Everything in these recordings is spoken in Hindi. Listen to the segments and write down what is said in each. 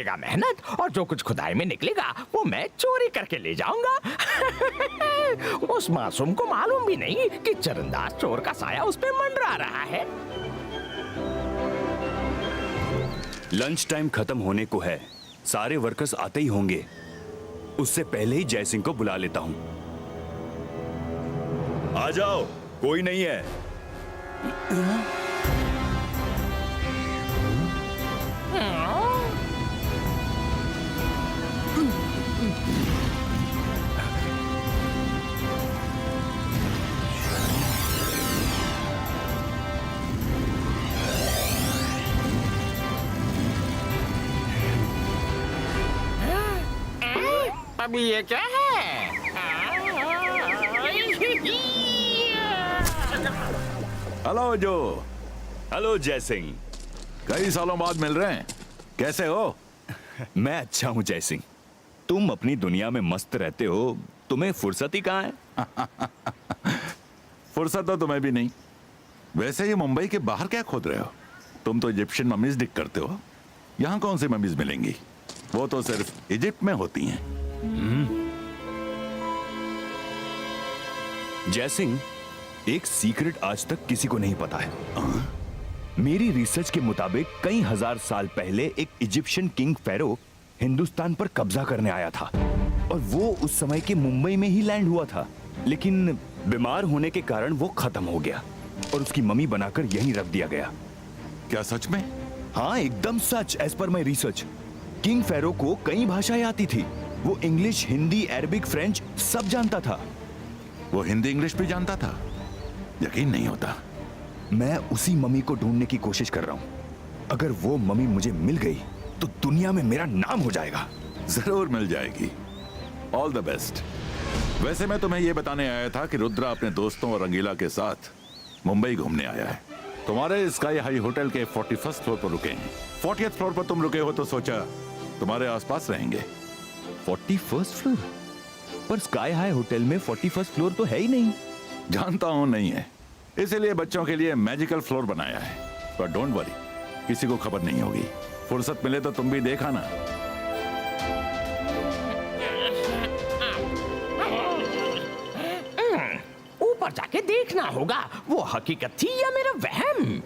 लगेगा मेहनत, और जो कुछ खुदाई में निकलेगा वो मैं चोरी करके ले जाऊंगा। उस मासूम को मालूम भी नहीं कि चरनदाज चोर का साया उस पे मंडरा रहा है। लंच टाइम खत्म होने को है, सारे वर्कर्स आते ही होंगे। उससे पहले ही जय सिंह को बुला लेता हूं। आ जाओ, कोई नहीं है। अभी ये क्या है? हेलो जो। हेलो जय सिंह। कई सालों बाद मिल रहे हैं, कैसे हो? मैं अच्छा हूं जय सिंह, तुम अपनी दुनिया में मस्त रहते हो, तुम्हें फुर्सत ही कहाँ है? फुर्सत तो तुम्हें भी नहीं। वैसे ये मुंबई के बाहर क्या खोद रहे हो? तुम तो इजिप्शियन मम्मीज डिग करते हो। यहाँ कौन सी मम्मीज मिलेंगी? वो तो सिर्फ इजिप्ट में होती हैं। जय सिंह, एक सीक्रेट आज तक किसी को नहीं पता है। मेरी रिसर्च के मुताबिक कई हजार साल पहले एक इजिप्शियन किंग फेरो हिंदुस्तान पर कब्जा करने आया था, और वो उस समय के मुंबई में ही लैंड हुआ था, लेकिन बीमार होने के कारण वो खत्म हो गया और उसकी मम्मी बनाकर यहीं रख दिया गया। क्या सच में? हाँ एकदम सच। As per my research, king फेरो को कई भाषाएं आती थी। वो इंग्लिश, हिंदी, अरबिक, फ्रेंच सब जानता था। वो हिंदी इंग्लिश भी जानता था? यकीन नहीं होता। मैं उसी मम्मी को ढूंढने की कोशिश कर रहा हूं। अगर वो मम्मी मुझे मिल गई तो दुनिया में मेरा नाम हो जाएगा। जरूर मिल जाएगी। All the best. वैसे मैं तुम्हें यह बताने आया था कि रुद्रा अपने दोस्तों और रंगीला के साथ मुंबई घूमने आया है। तुम्हारे स्काई हाई होटल के 41st फ्लोर पर रुके हैं। 40th फ्लोर पर तुम रुके हो तो सोचा तुम्हारे आसपास रहेंगे। 41st floor? पर स्काई हाई होटल में 41st फ्लोर तो है ही नहीं। जानता हूं नहीं है, इसीलिए बच्चों के लिए मैजिकल फ्लोर बनाया है। पर डोंट वरी, किसी को खबर नहीं होगी। फुर्सत मिले तो तुम भी देखा ना। ऊपर जाके देखना होगा वो हकीकत थी या मेरा वहम।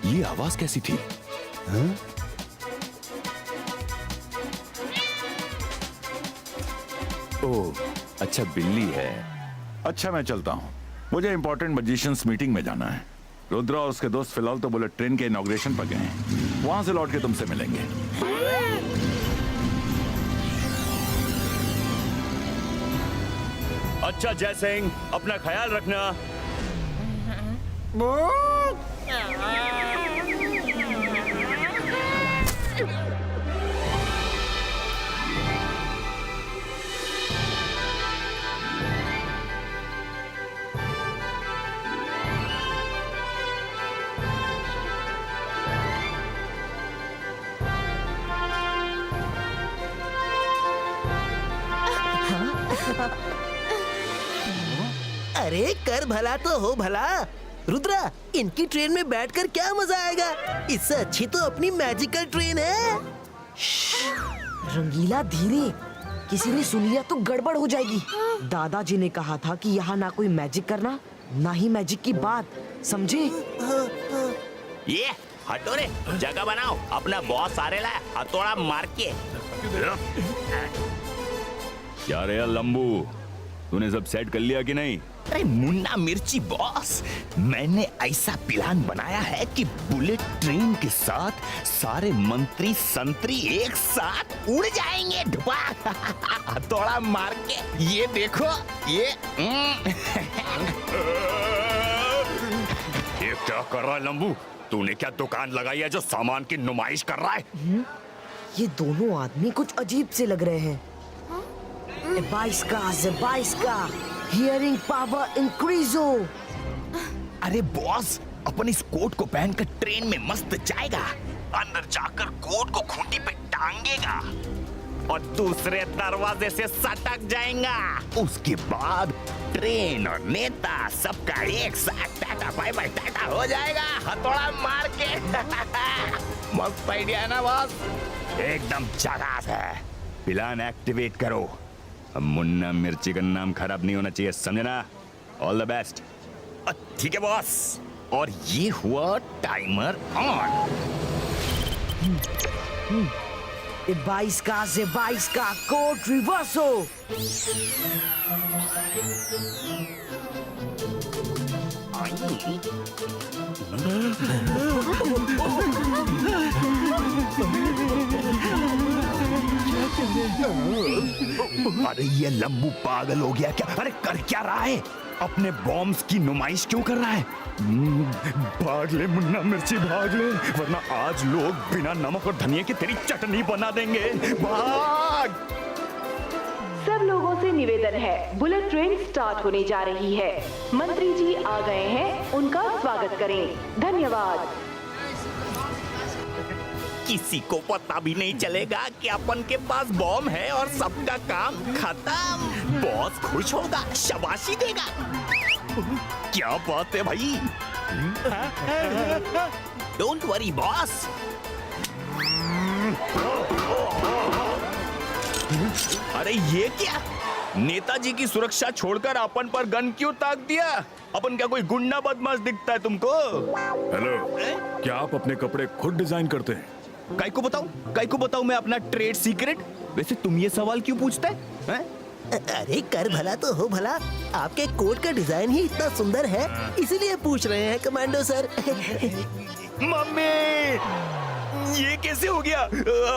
ये आवाज कैसी थी? ओह, अच्छा बिल्ली है। अच्छा मैं चलता हूं, मुझे इंपॉर्टेंट मैजिशियंस मीटिंग में जाना है। रुद्रा और उसके दोस्त फिलहाल तो बुलेट ट्रेन के इनॉग्रेशन पर गए हैं। वहां से लौट के तुमसे मिलेंगे। अच्छा जय सिंह, अपना ख्याल रखना। अरे कर भला तो हो भला। रुद्रा, इनकी ट्रेन में बैठकर क्या मजा आएगा? इससे अच्छी तो अपनी मैजिकल ट्रेन है। रंगीला धीरे, किसी ने सुन लिया तो गड़बड़ हो जाएगी। दादाजी ने कहा था कि यहाँ ना कोई मैजिक करना, ना ही मैजिक की बात, समझे? ये हटो रे, जगह बनाओ। अपना बॉस सारे ला हथौड़ा मार के। क्या रे लंबू, तूने सब सेट कर लिया कि नहीं? अरे मुन्ना मिर्ची बॉस, मैंने ऐसा प्लान बनाया है कि बुलेट ट्रेन के साथ सारे मंत्री संतरी एक साथ उड़ जाएंगे ढुपा हथौड़ा मार के। ये देखो ये ये क्या कर रहा है लंबू? तूने क्या दुकान लगाई है जो सामान की नुमाइश कर रहा है? ये दोनों आदमी कुछ अजीब से लग रहे हैं। बाईस का हियरिंग पावर इंक्रीजो। अरे बॉस, अपन इस कोट को पहनकर ट्रेन में मस्त जाएगा। अंदर जाकर कोट को खूंटी पे भागेगा और दूसरे दरवाजे से सटक जाएगा। उसके बाद ट्रेन और नेता सबका एक साथ टाटा बाय बाय टाटा हो जाएगा हथौड़ा मार के। मस्त आइडिया है ना बॉस? एकदम झकास है। प्लान एक्टिवेट करो। अब मुन्ना मिर्ची का नाम खराब नहीं होना चाहिए, समझना? All the best. ठीक है बॉस। और ये हुआ टाइमर ऑन। 22 का कोड रिवर्सो। अरे ये लंबू पागल हो गया क्या? अरे कर क्या रहा है? अपने बॉम्ब्स की नुमाइश क्यों कर रहा है? भाग ले मुन्ना मिर्ची, भाग ले, वरना आज लोग बिना नमक और धनिया की तेरी चटनी बना देंगे। भाग! सब लोगों से निवेदन है, बुलेट ट्रेन स्टार्ट होने जा रही है। मंत्री जी आ गए हैं, उनका स्वागत करें। धन्यवाद। किसी को पता भी नहीं चलेगा कि अपन के पास बॉम्ब है और सबका काम खत्म। बॉस खुश होगा, शाबाशी देगा। क्या बात है भाई? Don't worry boss. अरे ये क्या? नेताजी की सुरक्षा छोड़कर अपन पर गन क्यों ताक दिया? अपन क्या कोई गुंडा बदमाश दिखता है तुमको? हेलो, क्या आप अपने कपड़े खुद डिजाइन करते हैं? काय को बताऊं? काय को बताऊं मैं अपना ट्रेड सीक्रेट? वैसे तुम ये सवाल क्यों पूछते हैं? अरे कर भला तो हो भला, आपके कोट का डिजाइन ही इतना सुंदर है, इसीलिए पूछ रहे हैं कमांडो सर। मम्मी, ये कैसे हो गया?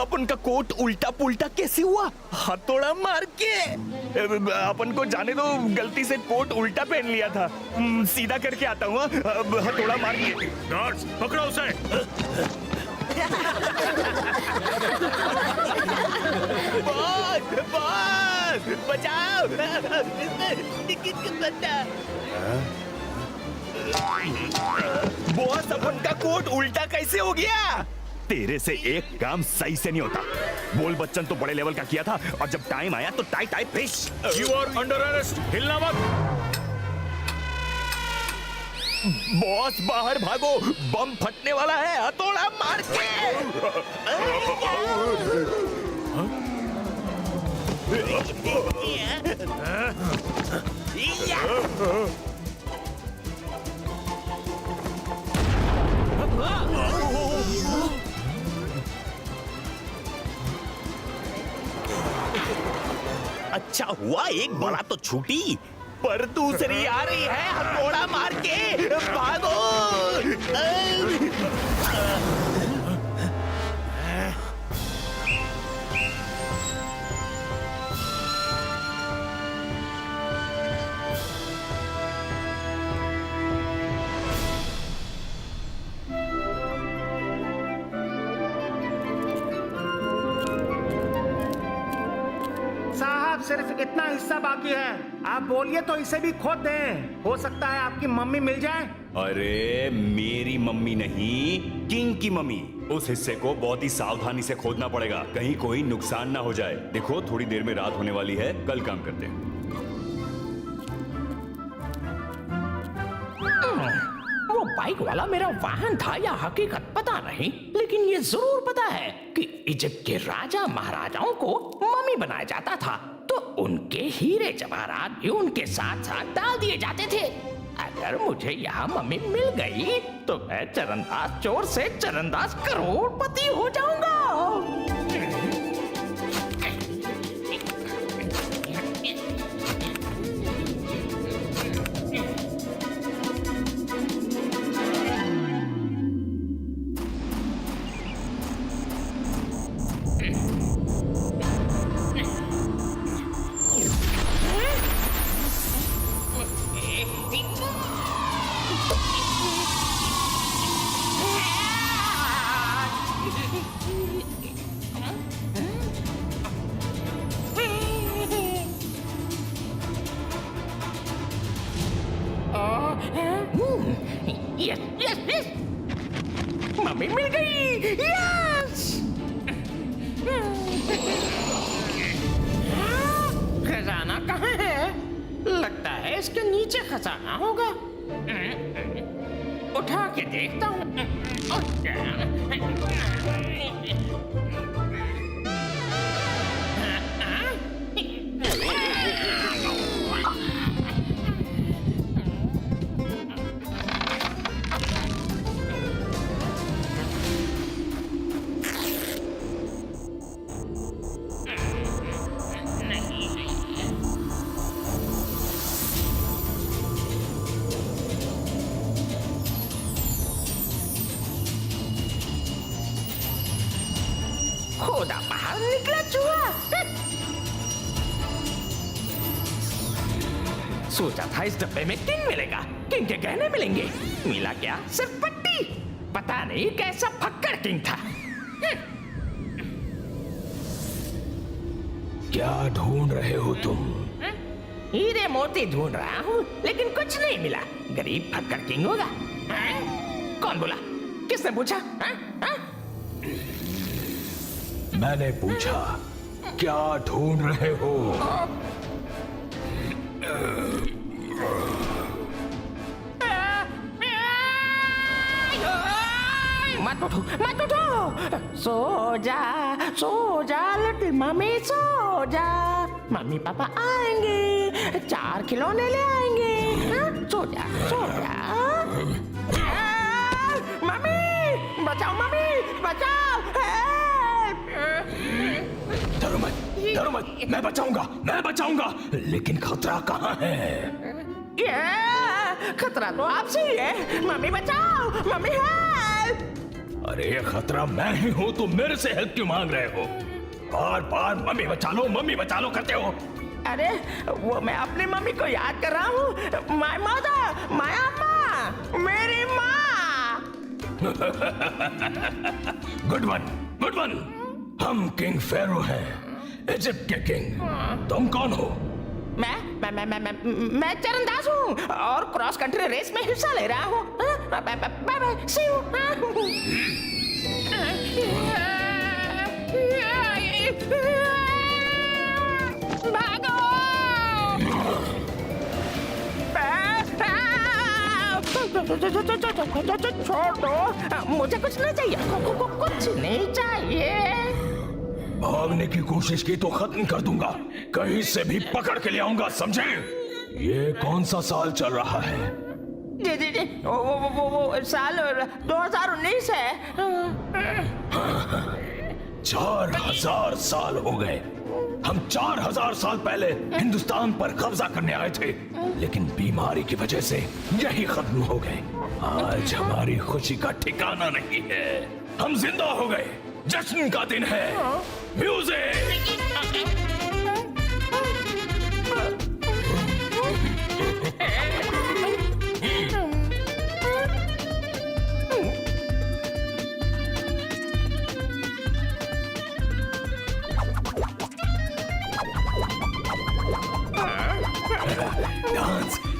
अपन का कोट उल्टा पुल्टा कैसे हुआ? हथौड़ा मार के। अपन को जाने दो, गलती से कोट उल्टा पहन लिया था। सीधा करके आता हूँ, हथौड़ा मार के। गार्ड्स, पकड़ो उसे। बॉस, बचाओ! बॉस, अपन का कोट उल्टा कैसे हो गया? तेरे से एक काम सही से नहीं होता। बोल बच्चन तो बड़े लेवल का किया था और जब टाइम आया तो टाई टाई फिश। यू आर अंडर अरेस्ट, हिलना मत। बॉस बाहर भागो, बम फटने वाला है, हथौड़ा मार के। अच्छा हुआ एक बड़ा तो छूटी, पर दूसरी आ रही है हथौड़ा मार के। भागो! साहब सिर्फ इतना हिस्सा बाकी है, आप बोलिए तो इसे भी खोद दें। हो सकता है आपकी मम्मी मिल जाए। अरे मेरी मम्मी नहीं, किंग की मम्मी। उस हिस्से को बहुत ही सावधानी से खोदना पड़ेगा, कहीं कोई नुकसान ना हो जाए। देखो थोड़ी देर में रात होने वाली है, कल काम करते हैं। वो बाइक वाला मेरा वाहन था या हकीकत पता नहीं, लेकिन ये जरूर पता है कि इजिप्ट के राजा महाराजाओं को मम्मी बनाया जाता था, तो उनके हीरे जवाहरात भी उनके साथ साथ डाल दिए जाते थे। अगर मुझे यहाँ मम्मी मिल गई तो मैं चरणदास चोर से चरणदास करोड़पति हो जाऊंगा। यस यस यस, मम्मी मिल गई। यस। रेस के नीचे खसाना होगा। उठा के देखता हूँ। खोदा बाहर निकला चूहा। सोचा था इस डब्बे में किंग मिलेगा, किंग के गहने मिलेंगे, मिला क्या? सिर्फ पट्टी। पता नहीं कैसा फक्कड़ किंग था। क्या ढूंढ रहे हो तुम? हीरे मोती ढूंढ रहा हूँ, लेकिन कुछ नहीं मिला। गरीब फक्कड़ किंग होगा। कौन बोला? किसने पूछा? मैंने पूछा क्या ढूंढ रहे हो? मत उठो, मत उठो। सो जा लिटिल मम्मी, सो जा। मम्मी पापा आएंगे, 4 खिलौने ले आएंगे। सो जा, सो जा। मम्मी बचाओ, मम्मी बचाओ। डरो मत, मैं बचाऊंगा, लेकिन खतरा कहाँ है? ये खतरा तो आपसे ही है। मम्मी बचाओ, मम्मी हेल्प। अरे खतरा मैं ही हूँ, तुम मेरे से हेल्प क्यों मांग रहे हो? बार बार मम्मी बचा लो करते हो। अरे वो मैं अपनी मम्मी को याद कर रहा हूँ। माय मदर, माय अम्मा, मेरी माँ। Good one. हम किंग फेरो हैं, इजिप्ट के किंग। तुम कौन हो? मैं चरणदास हूँ और क्रॉस कंट्री रेस में हिस्सा ले रहा हूँ। Bye see you. भागो। छोड़ दो, मुझे कुछ नहीं चाहिए। कुछ नहीं चाहिए। भागने की कोशिश की तो खत्म कर दूंगा, कहीं से भी पकड़ के ले आऊंगा, समझे? ये कौन सा साल चल रहा है? जी वो साल 2019 है। 4000 साल हो गए। हम 4000 साल पहले हिंदुस्तान पर कब्जा करने आए थे, लेकिन बीमारी की वजह से यही खत्म हो गए। आज हमारी खुशी का ठिकाना नहीं है, हम जिंदा हो गए। जश्न का दिन है। म्यूजिक।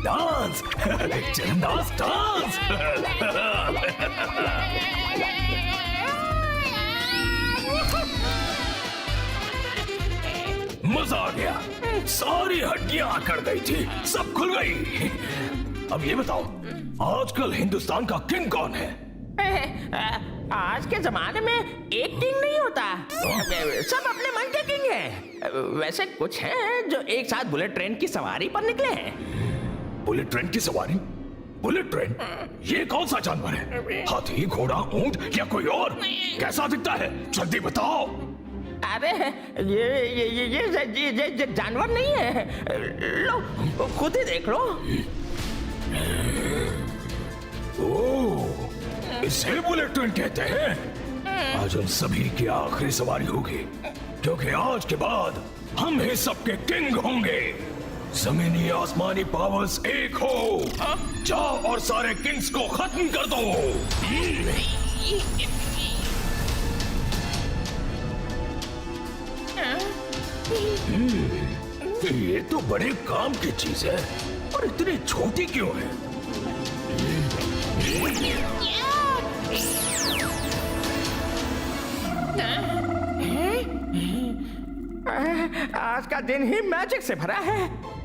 Dance Charandas dance. मजा आ गया, सारी हड्डियां अकड़ गई थी, सब खुल गई। अब ये बताओ, आजकल हिंदुस्तान का किंग कौन है? आज के जमाने में एक किंग नहीं होता, सब अपने मन के किंग हैं। वैसे कुछ हैं जो एक साथ बुलेट ट्रेन की सवारी पर निकले हैं। बुलेट ट्रेन की सवारी? Bullet train? ये कौन सा जानवर है? हाथी, घोड़ा, ऊंट या कोई और? कैसा दिखता है? जल्दी बताओ। अरे ये जानवर नहीं है, लो खुद ही देख लो। ओह, इसे बुलेट ट्रेन कहते हैं। आज उन सभी की आखिरी सवारी होगी, क्योंकि आज के बाद हम ही सबके किंग होंगे। जमीनी आसमानी पावर्स एक हो, जाओ और सारे किंग्स को खत्म कर दो। ये तो बड़े काम की चीज है, और इतनी छोटी क्यों है? आज का दिन ही मैजिक से भरा है।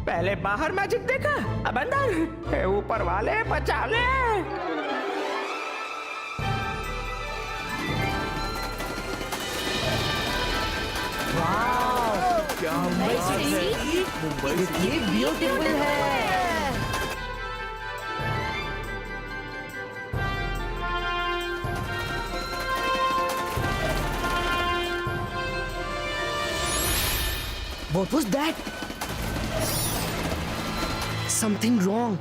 पहले बाहर मैजिक देखा, अब अंदर। हे ऊपर वाले बचा ले। ये ब्यूटीफुल है। What was that? Something wrong.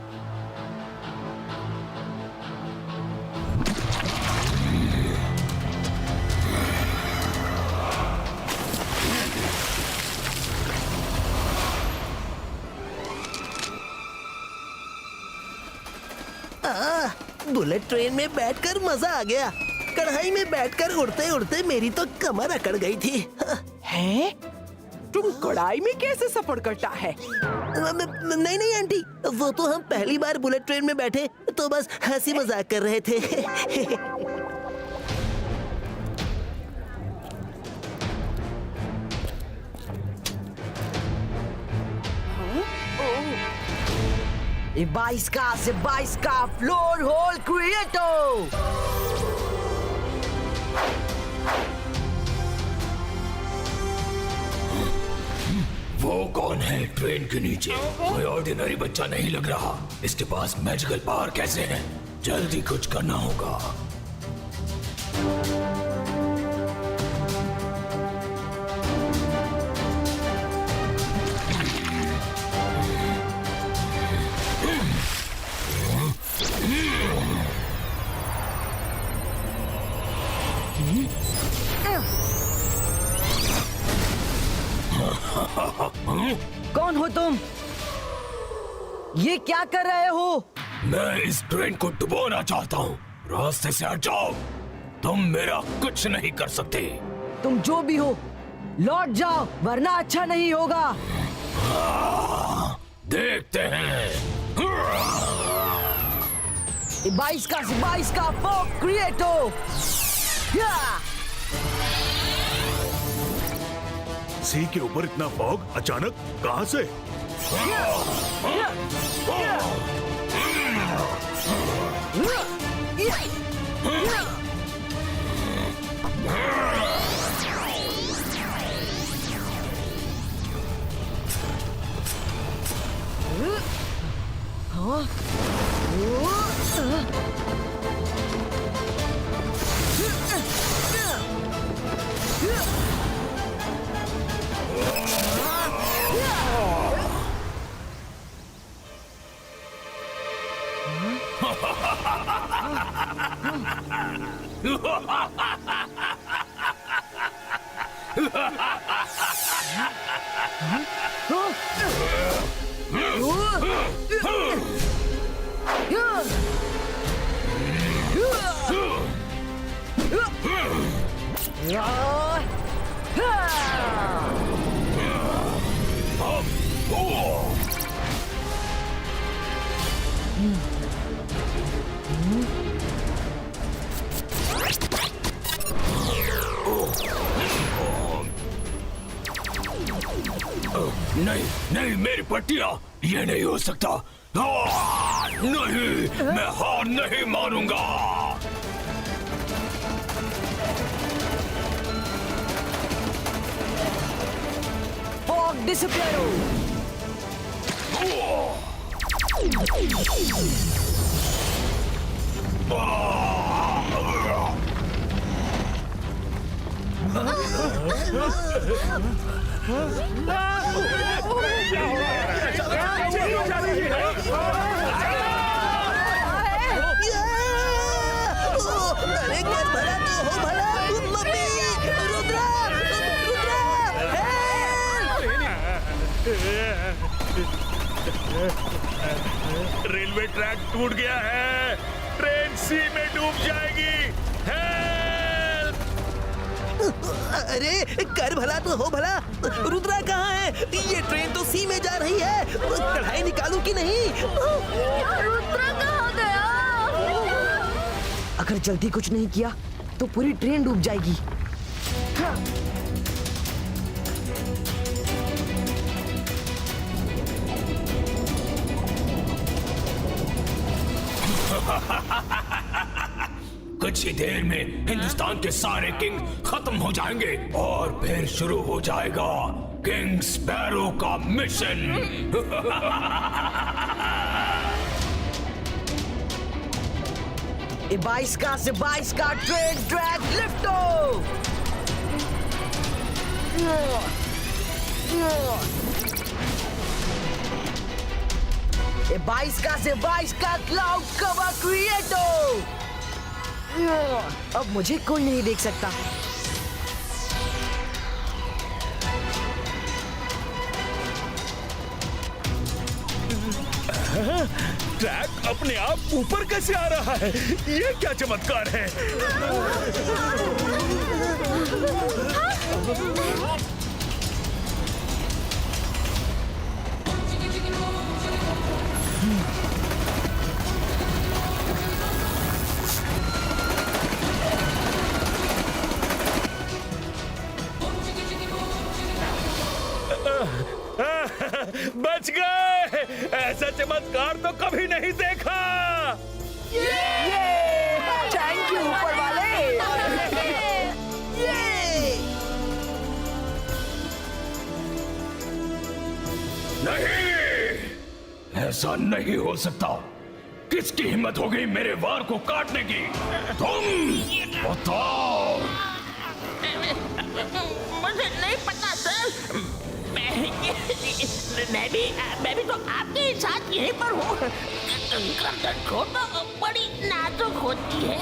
Bullet train में बैठकर मजा आ गया। कढ़ाई में बैठकर उड़ते उड़ते मेरी तो कमर अकड़ गई थी। हैं? तुम कढ़ाई में कैसे सफर करता है? नहीं नहीं आंटी, वो तो हम पहली बार बुलेट ट्रेन में बैठे तो बस हंसी मजाक कर रहे थे। E Baisca, Floor Hole Creator! वो कौन है ट्रेन के नीचे? कोई ऑर्डिनरी बच्चा नहीं लग रहा। इसके पास मैजिकल पावर कैसे है? जल्दी कुछ करना होगा। कौन हो तुम? ये क्या कर रहे हो? मैं इस ट्रेन को डुबोना चाहता हूँ। रास्ते से हट जाओ। तुम मेरा कुछ नहीं कर सकते। तुम जो भी हो, लौट जाओ वरना अच्छा नहीं होगा। देखते हैं। Baisca, Fog Creator! सी के ऊपर इतना फॉग अचानक कहां से? नहीं नहीं, मेरी पट्टियां, ये नहीं हो सकता। नहीं, मैं हार नहीं मानूंगा। Fog Disappear! अरे क्या भला तो हो भला। मम्मी, रुद्रा, रेलवे ट्रैक टूट गया है। ट्रेन सी में डूब जाएगी। हेल्प! अरे कर भला तो हो भला। रुद्रा कहाँ है? ये ट्रेन तो सी में जा रही है। कढ़ाई निकालूं कि नहीं? रुद्रा कहाँ गया? अगर जल्दी कुछ नहीं किया तो पूरी ट्रेन डूब जाएगी। कुछ ही देर में हिंदुस्तान के सारे किंग खत्म हो जाएंगे और फिर शुरू हो जाएगा किंग स्पैरो का मिशन। इबाइस्का से 22 का ट्रेन ड्रैग लिफ्टो। इबाइस्का से 22 का क्लाउड कवर क्रिएटो। अब मुझे कोई नहीं देख सकता। ट्रैक अपने आप ऊपर कैसे आ रहा है? ये क्या चमत्कार है? बच गए! ऐसा चमत्कार तो कभी नहीं देखा। थैंक यू ऊपर वाले। नहीं, ऐसा नहीं हो सकता। किसकी हिम्मत हो गई मेरे वार को काटने की? तुम बताओ। मुझे नहीं पता सर। मैं भी तो आपके साथ यहीं पर हूँ। गर्दन को तो बड़ी नाजुक होती है।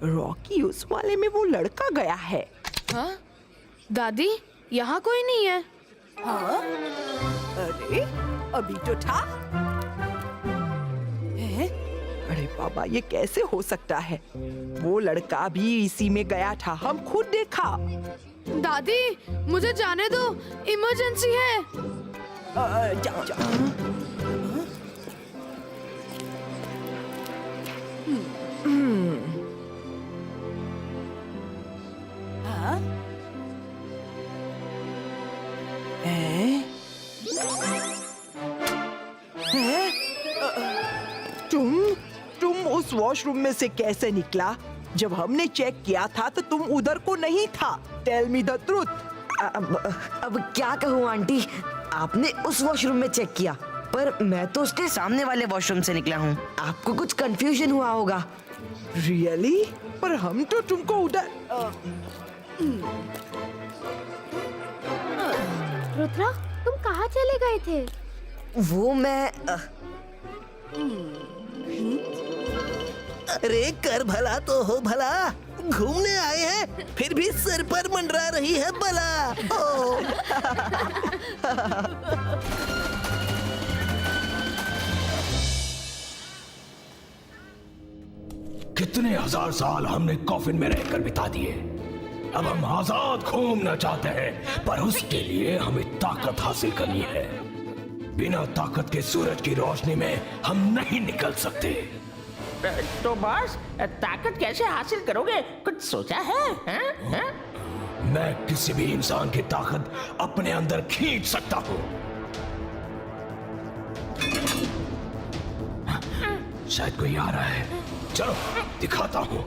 रॉकी, उस वाले में वो लड़का गया है। हाँ? दादी, यहाँ कोई नहीं है। हाँ? अरे अभी तो था। हैं? अरे बाबा, ये कैसे हो सकता है? वो लड़का भी इसी में गया था, हम खुद देखा। दादी, मुझे जाने दो, इमरजेंसी है। जाओ जाओ। हाँ? हैं? हैं? तुम उस वॉशरूम में से कैसे निकला? जब हमने चेक किया था तो तुम उधर को नहीं था। Tell me the truth. अब क्या कहूँ आंटी, आपने उस वॉशरूम में चेक किया, पर मैं तो उसके सामने वाले वॉशरूम से निकला हूँ। आपको कुछ कंफ्यूजन हुआ होगा। रियली? पर हम तो तुमको उधर। रुद्रा, तुम कहाँ चले गए थे? वो मैं अरे कर भला तो हो भला, घूमने आए हैं फिर भी सर पर मंडरा रही है बला। ओ। कितने हजार साल हमने कॉफिन में रहकर बिता दिए। अब हम आजाद घूमना चाहते हैं, पर उसके लिए हमें ताकत हासिल करनी है। बिना ताकत के सूरज की रोशनी में हम नहीं निकल सकते। तो बॉस, ताकत कैसे हासिल करोगे? कुछ सोचा है? हैं? मैं किसी भी इंसान की ताकत अपने अंदर खींच सकता हूँ। शायद कोई आ रहा है। चलो दिखाता हूँ।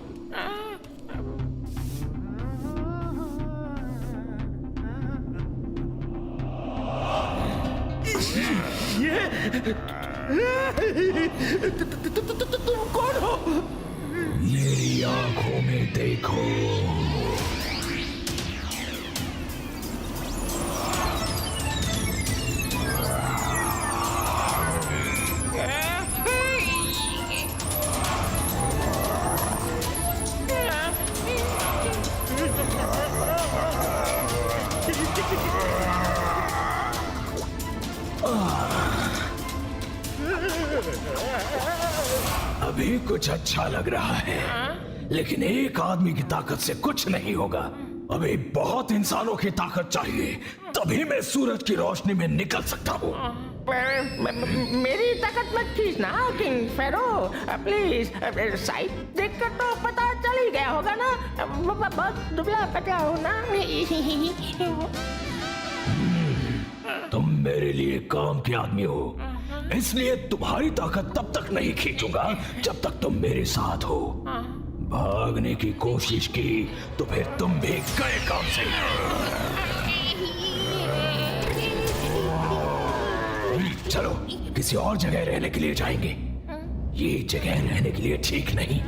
तुम कौन हो? मेरी आंखों में देखो। अभी कुछ अच्छा लग रहा है, लेकिन एक आदमी की ताकत से कुछ नहीं होगा। अभी बहुत इंसानों की ताकत चाहिए, तभी मैं सूरज की रोशनी में निकल सकता हूँ। मेरी ताकत मत खींचना किंग फेरो, प्लीज। साइड देखकर तो पता चल ही गया होगा ना, बहुत दुबला पतला हूँ ना। मेरे लिए काम के आदमी हो, इसलिए तुम्हारी ताकत तब तक नहीं खींचूंगा जब तक तुम मेरे साथ हो। भागने की कोशिश की तो फिर तुम भी गए काम से। चलो किसी और जगह रहने के लिए जाएंगे, ये जगह रहने के लिए ठीक नहीं।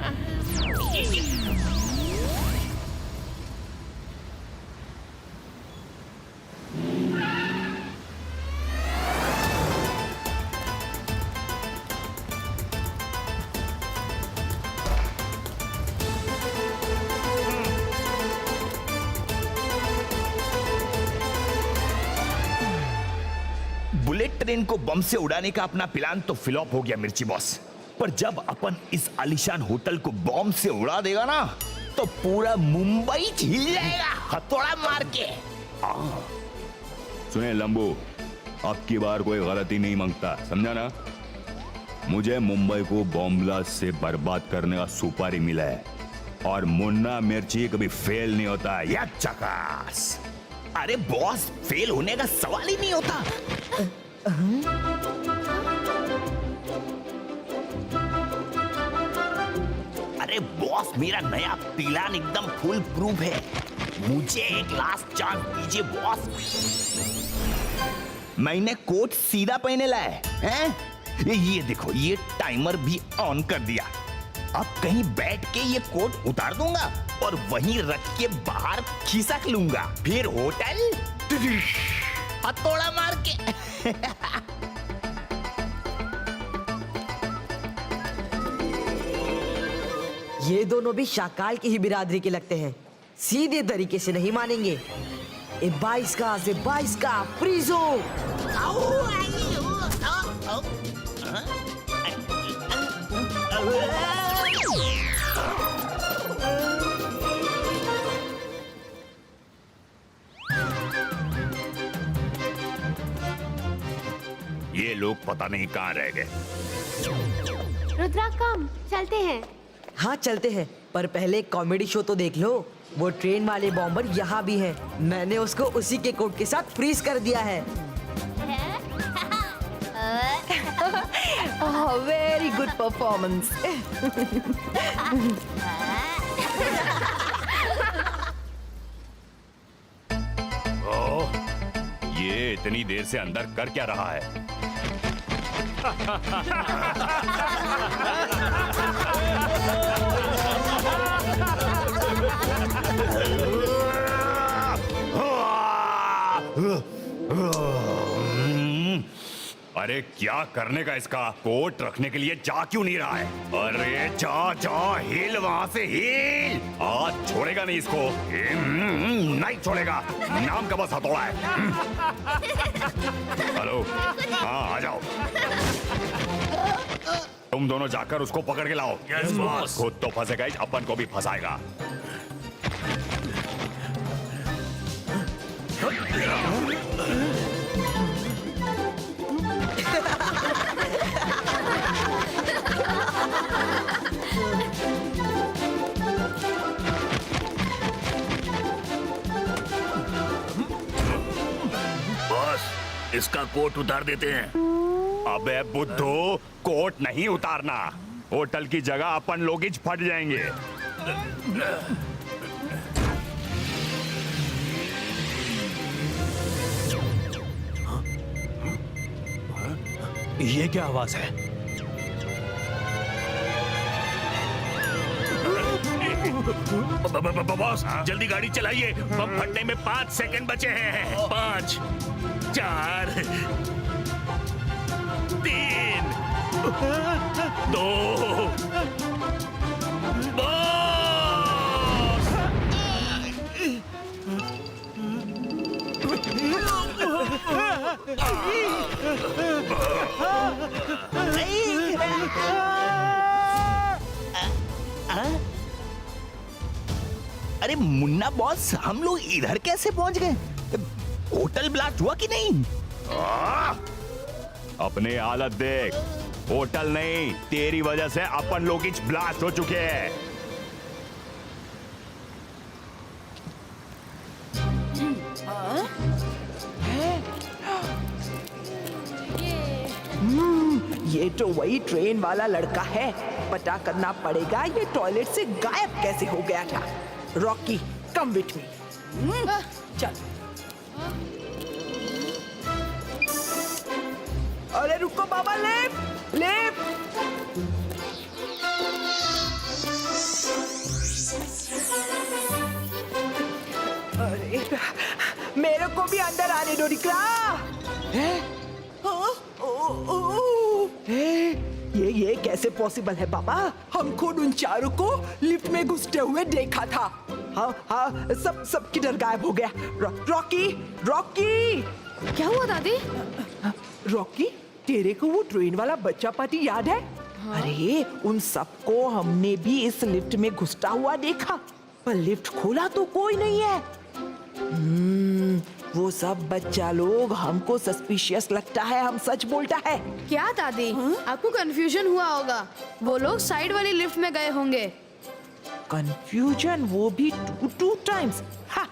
बुलेट ट्रेन को बम से उड़ाने का अपना प्लान तो फ्लॉप हो गया मिर्ची बॉस, पर जब अपन इस आलीशान होटल को बम से उड़ा देगा ना तो पूरा मुंबई हिल जाएगा हथौड़ा मार के। सुने लंबू, अब की बार कोई गलती नहीं मांगता, समझा ना? मुझे मुंबई को बॉम्ब ब्लास्ट से बर्बाद करने का सुपारी मिला है और मुन्ना मिर्ची कभी फेल नहीं होता। या चकास। अरे बॉस, फेल होने का सवाल ही नहीं होता। अरे बॉस, मेरा नया प्लान एकदम फुल प्रूफ है। मुझे एक लास्ट चांस दीजिए बॉस। मैंने कोट सीधा पहने लाया है। ये देखो, ये टाइमर भी ऑन कर दिया। अब कहीं बैठ के ये कोट उतार दूंगा और वहीं रख के बाहर खिसक लूंगा, फिर होटल हथौड़ा मार के। ये दोनों भी शाकाल की ही बिरादरी के लगते हैं, सीधे तरीके से नहीं मानेंगे। ए 22 का फ्रीजो। ये लोग पता नहीं कहाँ रह गए। रुद्रा कम, चलते हैं। हाँ चलते हैं, पर पहले एक कॉमेडी शो तो देख लो। वो ट्रेन वाले बॉम्बर यहाँ भी हैं। मैंने उसको उसी के कोट के साथ फ्रीज कर दिया है। Very good performance. ये इतनी देर से अंदर कर क्या रहा है? अरे क्या करने का इसका? कोट रखने के लिए जा क्यों नहीं रहा है? अरे जा हिल वहां से हिल। आज छोड़ेगा नहीं इसको, नहीं छोड़ेगा। नाम का बस हथौड़ा है। हेलो, हाँ आ जाओ। तुम दोनों जाकर उसको पकड़ के लाओ। Yes boss. खुद तो फंसेगा ही, अपन को भी फंसाएगा। इसका कोट उतार देते हैं। अबे बुद्धू, कोट नहीं उतारना। होटल की जगह अपन लोग ही फट जाएंगे। ये क्या आवाज है? बॉस, जल्दी गाड़ी चलाइए। बम फटने में 5 सेकंड बचे हैं। 5, 4, 3, 2, बॉस! अरे मुन्ना बॉस, हम लोग इधर कैसे पहुंच गए? होटल ब्लास्ट हुआ कि नहीं? अपने हालत देख। होटल नहीं, तेरी वजह से अपन लोग ब्लास्ट हो चुके हैं। ये तो वही ट्रेन वाला लड़का है। पता करना पड़ेगा ये टॉयलेट से गायब कैसे हो गया था। Rocky, come with me. चल। अरे रुको बाबा, लेफ्ट लेफ्ट। अरे मेरे को भी अंदर आने दो निकला। ये कैसे पॉसिबल है बाबा? हम खुद उन चारों को लिफ्ट में घुसते हुए देखा था। हाँ, सब किधर गायब हो गया? Rocky, Rocky! क्या हुआ दादी? रॉकी, तेरे को वो ट्रेन वाला बच्चा पार्टी याद है? अरे उन सबको हमने भी इस लिफ्ट में घुसता हुआ देखा, पर लिफ्ट खोला तो कोई नहीं है। वो सब बच्चा लोग हमको सस्पिशियस लगता है, हम सच बोलता है। क्या दादी? आपको कंफ्यूजन हुआ होगा, वो लोग साइड वाली लिफ्ट में गए होंगे। कंफ्यूजन, वो भी 2 टाइम्स? हाँ,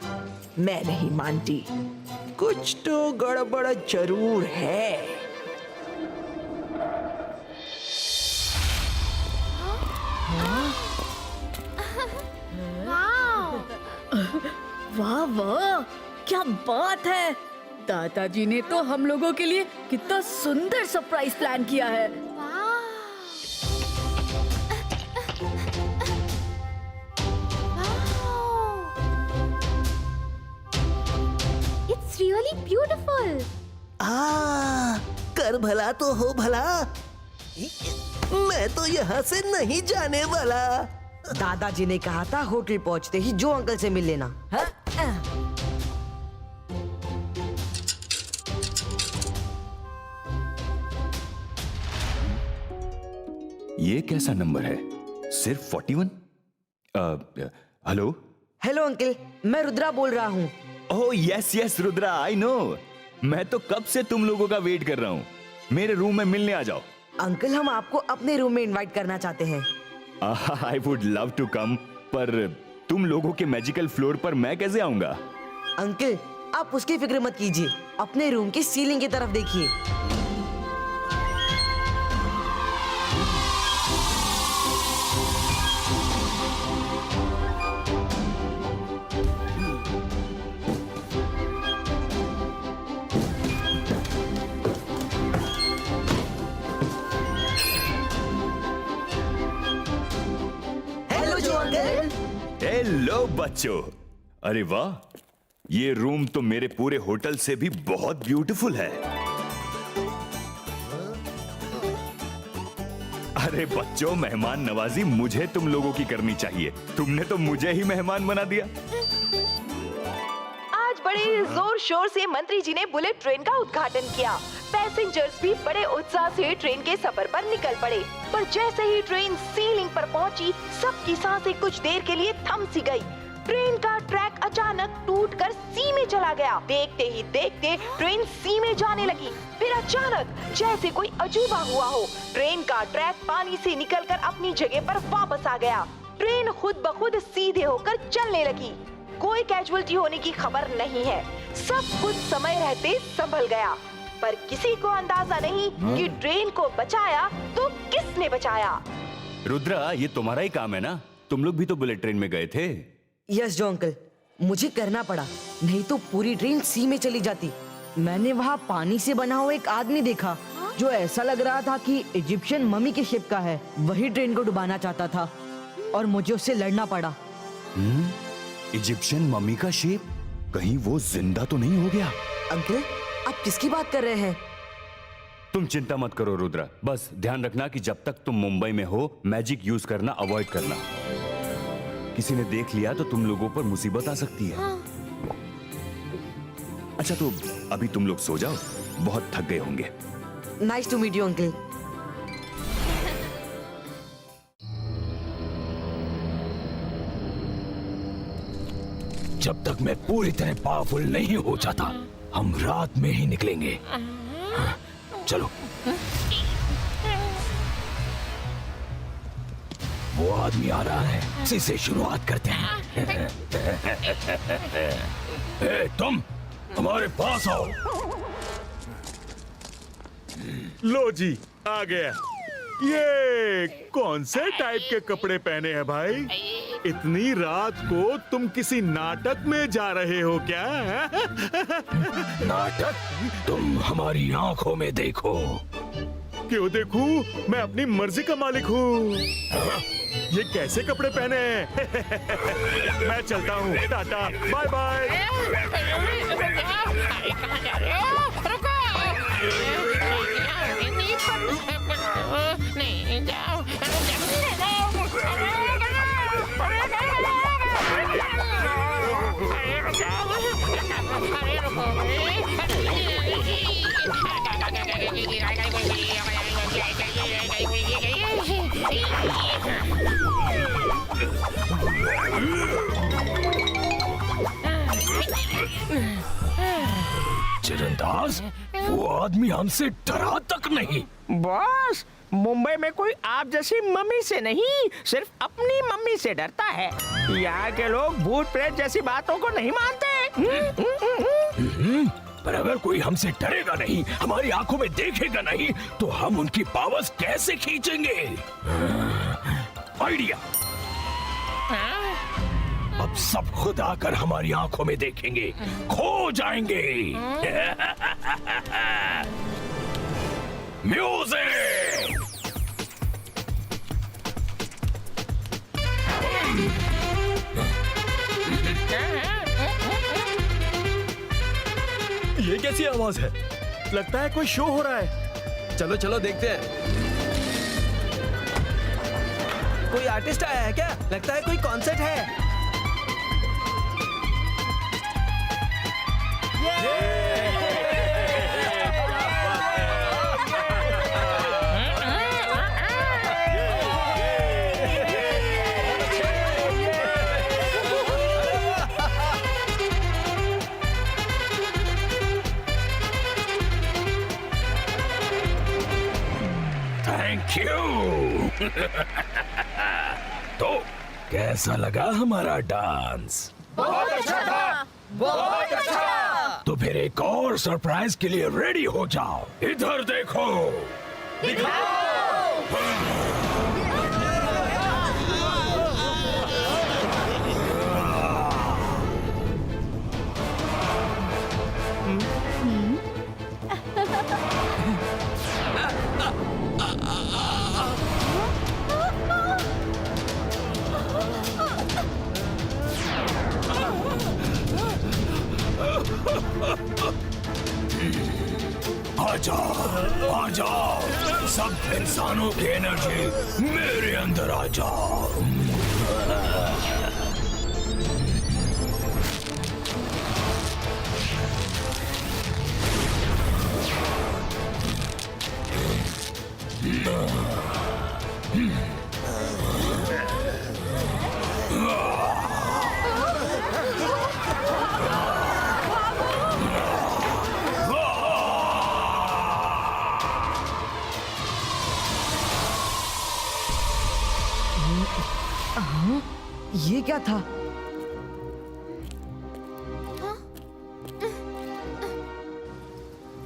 मैं नहीं मानती, कुछ तो गड़बड़ जरूर है। वाह वाह, क्या बात है! दादाजी ने तो हम लोगों के लिए कितना सुंदर सरप्राइज प्लान किया है। It's really beautiful. कर भला तो हो भला। मैं तो यहाँ से नहीं जाने वाला। दादाजी ने कहा था होटल पहुंचते ही जो अंकल से मिल लेना। ये कैसा नंबर है? सिर्फ 41? हेलो हेलो अंकल, मैं रुद्रा बोल रहा हूँ। Oh yes yes Rudra, I know. मैं तो कब से तुम लोगों का वेट कर रहा हूँ। मेरे रूम में मिलने आ जाओ। अंकल, हम आपको अपने रूम में इनवाइट करना चाहते हैं। I would love to come, पर तुम लोगों के मैजिकल फ्लोर पर मैं कैसे आऊंगा? अंकल, आप उसकी फिक्र मत कीजिए, अपने रूम की सीलिंग की तरफ देखिए। हेलो बच्चों, अरे वाह, ये रूम तो मेरे पूरे होटल से भी बहुत ब्यूटीफुल है। अरे बच्चों, मेहमान नवाजी मुझे तुम लोगों की करनी चाहिए। तुमने तो मुझे ही मेहमान बना दिया। आज बड़े जोर शोर से मंत्री जी ने बुलेट ट्रेन का उद्घाटन किया। पैसेंजर्स भी बड़े उत्साह से ट्रेन के सफर पर निकल पड़े, पर जैसे ही ट्रेन सीलिंग पर पहुंची, सबकी सांसें कुछ देर के लिए थम सी गई। ट्रेन का ट्रैक अचानक टूटकर सी में चला गया। देखते ही देखते ट्रेन सी में जाने लगी। फिर अचानक जैसे कोई अजूबा हुआ हो, ट्रेन का ट्रैक पानी से निकलकर अपनी जगह पर वापस आ गया। ट्रेन खुद ब खुद सीधे होकर चलने लगी। कोई कैजुअल्टी होने की खबर नहीं है। सब कुछ समय रहते संभल गया, पर किसी को अंदाजा नहीं कि ट्रेन को बचाया तो किसने बचाया। रुद्रा, ये तुम्हारा ही काम है ना? तुम लोग भी तो बुलेट ट्रेन में गए थे। यस जो अंकल, मुझे करना पड़ा, नहीं तो पूरी ट्रेन सी में चली जाती। मैंने वहाँ पानी से बना हुआ एक आदमी देखा जो ऐसा लग रहा था कि इजिप्शियन मम्मी के शिप का है। वही ट्रेन को डुबाना चाहता था और मुझे उससे लड़ना पड़ा। इजिप्शियन मम्मी का शेप? कहीं वो जिंदा तो नहीं हो गया? अंकल, आप किसकी बात कर रहे हैं? तुम चिंता मत करो रुद्रा, बस ध्यान रखना कि जब तक तुम मुंबई में हो मैजिक यूज करना अवॉइड करना। किसी ने देख लिया तो तुम लोगों पर मुसीबत आ सकती है। अच्छा तो अभी तुम लोग सो जाओ, बहुत थक गए होंगे। Nice to meet you uncle. जब तक मैं पूरी तरह पावरफुल नहीं हो जाता, हम रात में ही निकलेंगे। चलो। वो आदमी आ रहा है, इसी से शुरुआत करते हैं। ए, तुम हमारे पास आओ। लो जी, आ गया। ये कौन से टाइप के कपड़े पहने हैं भाई? इतनी रात को तुम किसी नाटक में जा रहे हो क्या? नाटक? तुम हमारी आंखों में देखो। क्यों देखूं? मैं अपनी मर्जी का मालिक हूँ। ये कैसे कपड़े पहने हैं? मैं चलता हूँ, टाटा, बाय बाय। नहीं जाओ। चरणदास, वो आदमी हमसे डरा तक नहीं। बॉस, मुंबई में कोई आप जैसी मम्मी से नहीं, सिर्फ अपनी मम्मी से डरता है। यहाँ के लोग भूत प्रेत जैसी बातों को नहीं मानते। पर अगर कोई हमसे डरेगा नहीं, हमारी आंखों में देखेगा नहीं, तो हम उनकी पावर्स कैसे खींचेंगे? आइडिया। अब सब खुद आकर हमारी आंखों में देखेंगे, खो जाएंगे। म्यूजिक। ये कैसी आवाज है? लगता है कोई शो हो रहा है। चलो चलो देखते हैं। कोई आर्टिस्ट आया है क्या? लगता है कोई कॉन्सर्ट है। Thank you. तो कैसा लगा हमारा डांस? बहुत अच्छा था, बहुत अच्छा। तो फिर एक और सरप्राइज के लिए रेडी हो जाओ। इधर देखो। आ जाओ, सब इंसानों की एनर्जी मेरे अंदर आ जाओ। ये क्या था?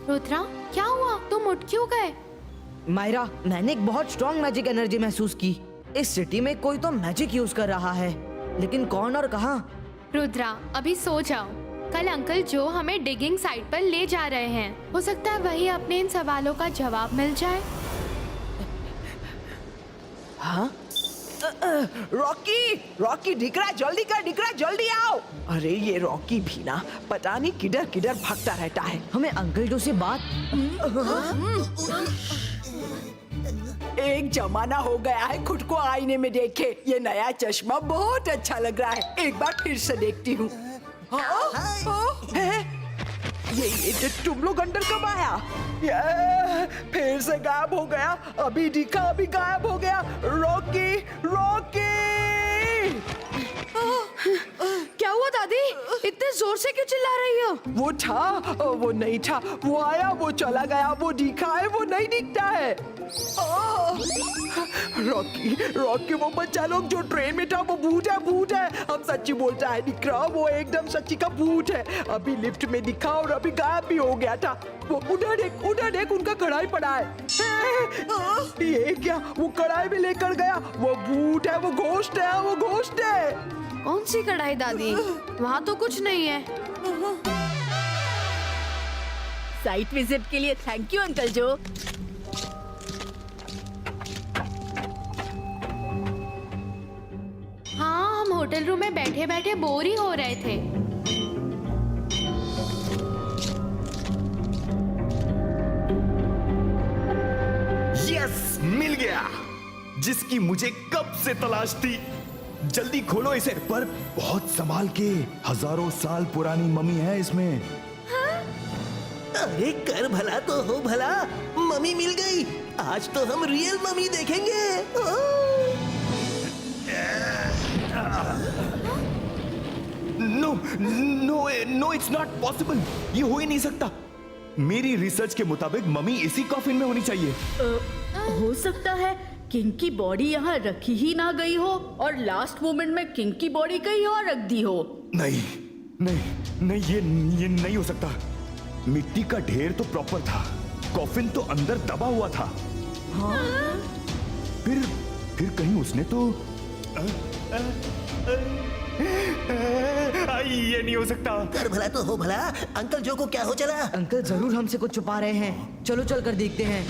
रुद्रा, क्या हुआ? तुम उठ क्यों गए? मायरा, मैंने एक बहुत स्ट्रॉन्ग मैजिक एनर्जी महसूस की। इस सिटी में कोई तो मैजिक यूज कर रहा है, लेकिन कौन और कहाँ? रुद्रा, अभी सो जाओ। कल अंकल जो हमें डिगिंग साइट पर ले जा रहे हैं, हो सकता है वही अपने इन सवालों का जवाब मिल जाए। हाँ? रॉकी, रॉकी दिख रहा, जल्दी आओ। अरे ये रॉकी भी ना पता नहीं किधर किधर भागता रहता है। हमें अंकल जो से बात। एक जमाना हो गया है खुद को आईने में देखे। ये नया चश्मा बहुत अच्छा लग रहा है, एक बार फिर से देखती हूँ। ये तुम लोग अंदर कब आया? फिर से गायब हो गया, अभी दिखा अभी गायब हो गया। Rocky, Rocky! क्या हुआ दादी? इतने जोर से क्यों चिल्ला रही हो? वो था, वो नहीं था, वो आया, वो चला गया, वो दिखा है, वो नहीं दिखता है। रॉकी रॉकी, वो बच्चा लोग जो ट्रेन में था वो भूत है। हम सच्ची बोलता है निकरा, वो एकदम सच्ची का भूत है। अभी लिफ्ट में दिखा और अभी गायब भी हो गया था। वो उधर देख उनका कढ़ाई पड़ा है। ये क्या, वो कढ़ाई भी लेकर गया? वो भूत है, वो घोस्ट है। कौन सी कढ़ाई दादी? वहाँ तो कुछ नहीं है। साइट विजिट के लिए थैंक यू अंकल जो। हाँ, हम होटल रूम में बैठे बैठे बोर ही हो रहे थे। यस, मिल गया, जिसकी मुझे कब से तलाश थी। जल्दी खोलो इसे। पर बहुत संभाल के, हजारों साल पुरानी मम्मी है इसमें। अरे कर भला तो हो भला, मम्मी मिल गई। आज तो हम रियल मम्मी देखेंगे। No, it's not possible. ये हो ही नहीं सकता। मेरी रिसर्च के मुताबिक मम्मी इसी कॉफिन में होनी चाहिए। हो सकता है किंग की बॉडी यहाँ रखी ही ना गई हो और लास्ट मोमेंट में किंग की बॉडी कहीं और रख दी हो। नहीं, ये नहीं हो सकता। मिट्टी का ढेर तो प्रॉपर था, कॉफिन तो अंदर दबा हुआ था। हाँ? फिर कहीं उसने तो ये नहीं हो सकता। कर भला तो हो भला, अंकल जो को क्या हो चला? अंकल जरूर हमसे कुछ छुपा रहे हैं। चलो चल कर देखते हैं।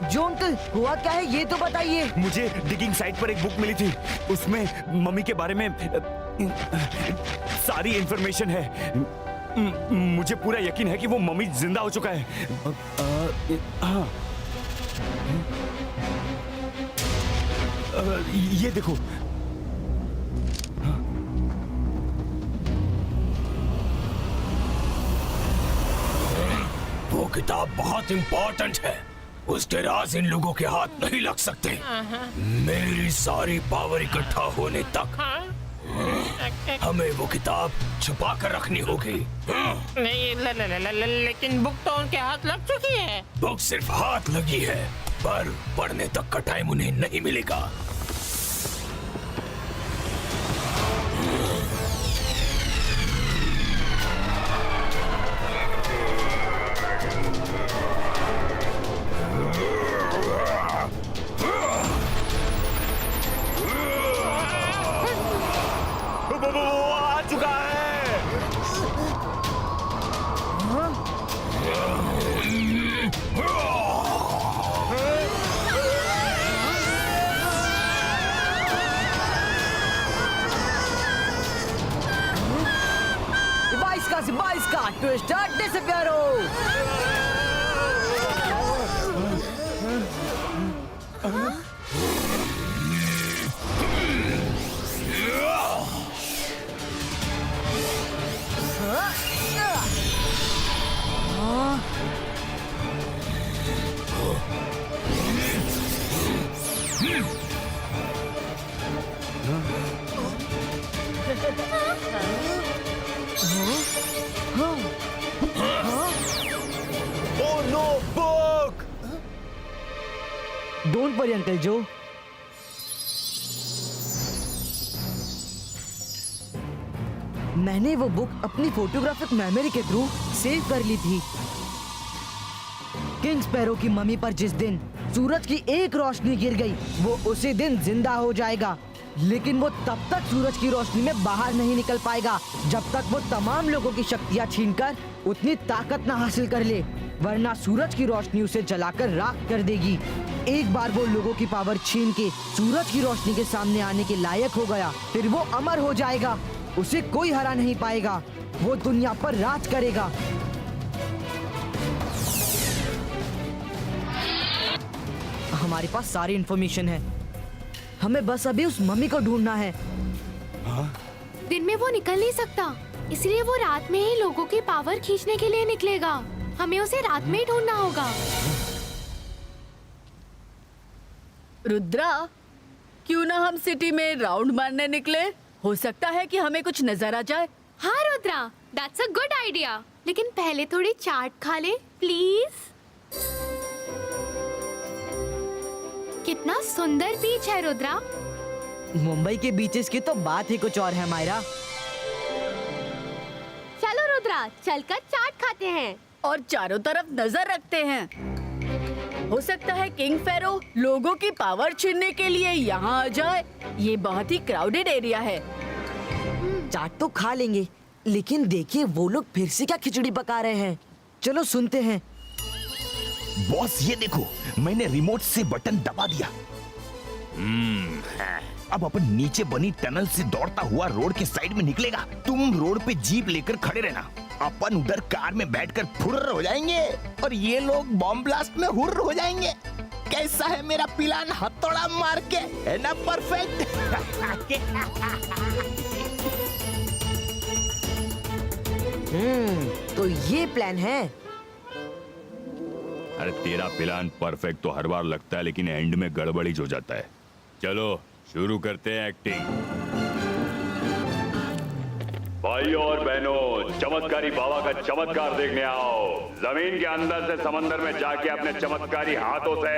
जो अंकल, हुआ क्या है ये तो बताइए। मुझे डिगिंग साइट पर एक बुक मिली थी, उसमें मम्मी के बारे में सारी इंफॉर्मेशन है। मुझे पूरा यकीन है कि वो मम्मी जिंदा हो चुका है। हाँ, ये देखो। वो किताब बहुत इंपॉर्टेंट है, उसके राज इन लोगों के हाथ नहीं लग सकते। मेरी सारी पावर इकट्ठा होने तक हमें वो किताब छुपा कर रखनी होगी। नहीं, लेकिन बुक तो उनके हाथ लग चुकी है। बुक सिर्फ हाथ लगी है, पर पढ़ने तक का टाइम उन्हें नहीं मिलेगा। आ चुका है। बाईस का ट्विस्टर डिसअपियरो। Oh no, book! Don't worry uncle Joe. मैंने वो बुक अपनी फोटोग्राफिक मेमोरी के थ्रू सेव कर ली थी। किंग स्पैरो की मम्मी पर जिस दिन सूरज की एक रोशनी गिर गई, वो उसी दिन जिंदा हो जाएगा। लेकिन वो तब तक सूरज की रोशनी में बाहर नहीं निकल पाएगा जब तक वो तमाम लोगों की शक्तियाँ छीनकर उतनी ताकत ना हासिल कर ले, वरना सूरज की रोशनी उसे जलाकर राख कर देगी। एक बार वो लोगों की पावर छीन के सूरज की रोशनी के सामने आने के लायक हो गया, फिर वो अमर हो जाएगा। उसे कोई हरा नहीं पाएगा, वो दुनिया पर राज करेगा। हमारे पास सारी इंफॉर्मेशन है, हमें बस अभी उस मम्मी को ढूंढना है। दिन में वो निकल नहीं सकता, इसलिए वो रात में ही लोगों की पावर खींचने के लिए निकलेगा। हमें उसे रात में ही ढूंढना होगा। रुद्रा, क्यों ना हम सिटी में राउंड मारने निकले? हो सकता है कि हमें कुछ नजर आ जाए। हाँ Rudra, that's a good idea. लेकिन पहले थोड़ी चाट खा ले प्लीज। कितना सुंदर बीच है रुद्रा। मुंबई के बीचेस की तो बात ही कुछ और है मायरा। चलो रुद्रा, चलकर चाट खाते हैं और चारों तरफ नजर रखते हैं। हो सकता है किंग फेरो लोगों की पावर छीनने के लिए यहाँ आ जाए। ये बहुत ही क्राउडेड एरिया है। चाट तो खा लेंगे, लेकिन देखिए वो लोग फिर से क्या खिचड़ी पका रहे हैं। चलो सुनते हैं। बॉस ये देखो, मैंने रिमोट से बटन दबा दिया। अब अपन नीचे बनी टनल से दौड़ता हुआ रोड के साइड में निकलेगा। तुम रोड पे जीप लेकर खड़े रहना। अपन उधर कार में बैठकर फुर्र हो जाएंगे और ये लोग बॉम्ब ब्लास्ट में हुर्र हो जाएंगे। कैसा है मेरा प्लान? हथौड़ा मार के, है ना परफेक्ट? तो ये प्लान है। अरे तेरा प्लान परफेक्ट तो हर बार लगता है, लेकिन एंड में गड़बड़ी हो जाता है। चलो शुरू करते हैं एक्टिंग। भाइयों और बहनों, चमत्कारी बाबा का चमत्कार देखने आओ। जमीन के अंदर से समंदर में जाके अपने चमत्कारी हाथों से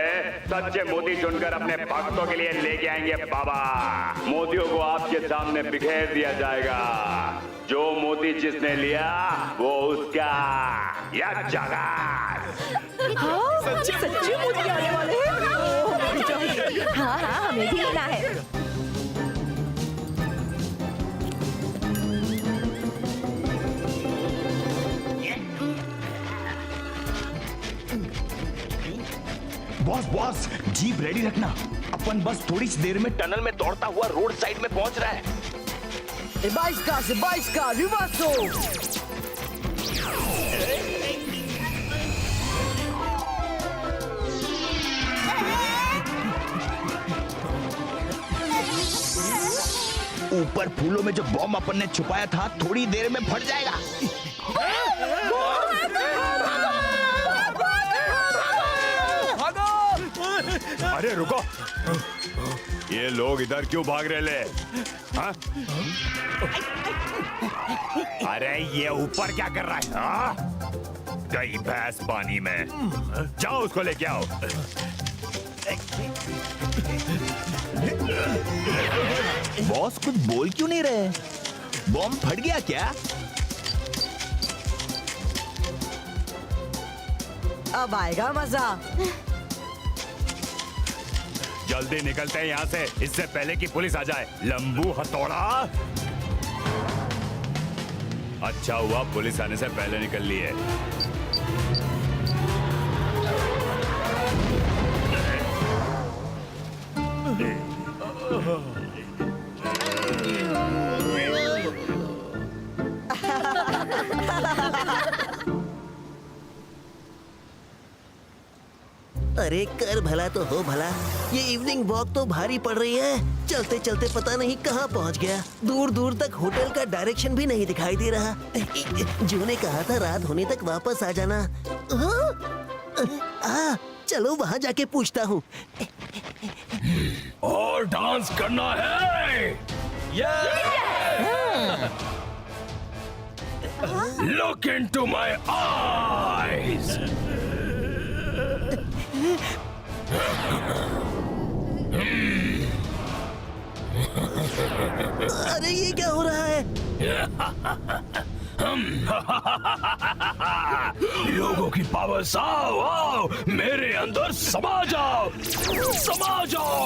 सच्चे मोती चुनकर अपने भक्तों के लिए लेके आएंगे बाबा। मोतियों को आपके सामने बिखेर दिया जाएगा। जो मोती जिसने लिया वो उसका या जगह। सच्चे मोती आने वाले हैं। हाँ हाँ, हमें भी लेना है। बॉस बॉस, जीप रेडी रखना। अपन बस थोड़ी सी देर में टनल में दौड़ता हुआ रोड साइड में पहुंच रहा है। 22 का रिवर्सो। ऊपर फूलों में जो बॉम्ब अपन ने छुपाया था थोड़ी देर में फट जाएगा। अरे रुको, ये लोग इधर क्यों भाग रहे ले? हाँ? अरे ये ऊपर क्या कर रहा है? हाँ? गई भैंस पानी में। जाओ उसको लेके आओ। बॉस कुछ बोल क्यों नहीं रहे? बॉम्ब फट गया क्या? अब आएगा मजा। जल्दी निकलते हैं यहाँ से, इससे पहले कि पुलिस आ जाए। लंबू हथौड़ा। अच्छा हुआ पुलिस आने से पहले निकल लिए। अरे कर भला तो हो भला। ये इवनिंग वॉक तो भारी पड़ रही है। चलते चलते पता नहीं कहाँ पहुँच गया। दूर दूर तक होटल का डायरेक्शन भी नहीं दिखाई दे रहा। जो ने कहा था रात होने तक वापस आ जाना। चलो वहाँ जाके पूछता हूँ। और डांस करना है। Look into my eyes. अरे ये क्या हो रहा है? लोगों की पावर से आओ, आओ मेरे अंदर समा जाओ, समा जाओ।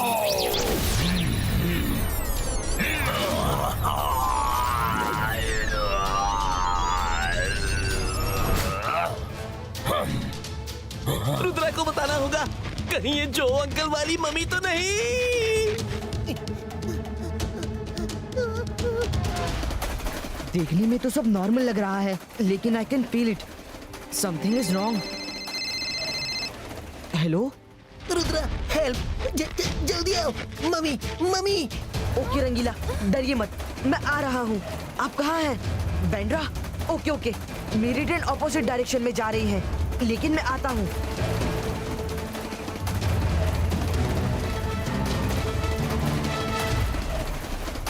रुद्रा को बताना होगा, कहीं ये जो अंकल वाली मम्मी तो नहीं। देखने में तो सब नॉर्मल लग रहा है, लेकिन I can feel it. Something is wrong. Hello Rudra, help, जल्दी आओ। Mummy mummy. ओके रंगीला, डरिए मत, मैं आ रहा हूँ। आप कहाँ हैं? बैंड्रा? ओके ओके, मेरी ट्रेन ऑपोजिट डायरेक्शन में जा रही है, लेकिन मैं आता हूँ।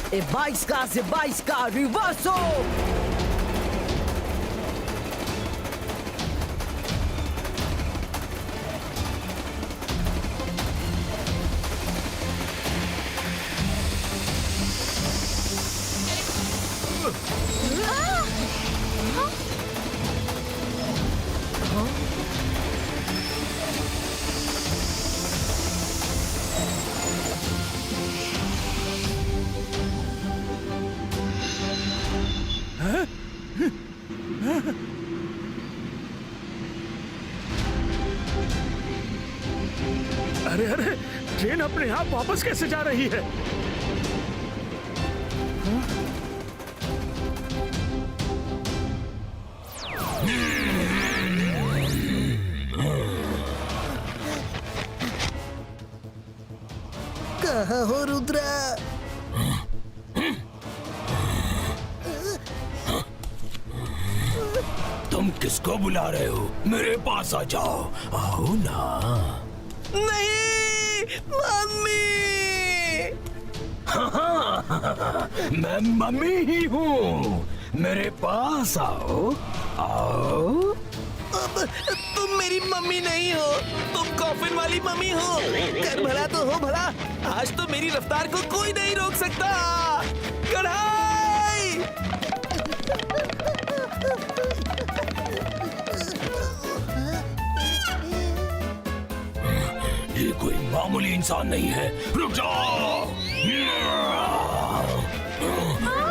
ए 22 का रिवर्सो। अरे अरे, ट्रेन अपने आप वापस कैसे जा रही है? कहाँ हो रुद्रा? तुम किसको बुला रहे हो? मेरे पास आ जाओ, आओ ना। नहीं, मम्मी। मैं मम्मी ही हूँ, मेरे पास आओ, आओ। अब तुम मेरी मम्मी नहीं हो, तुम कॉफिन वाली मम्मी हो। कर भला तो हो भला, आज तो मेरी रफ्तार को कोई नहीं रोक सकता। कढ़ाई! ये कोई मामूली इंसान नहीं है, रुक जाओ।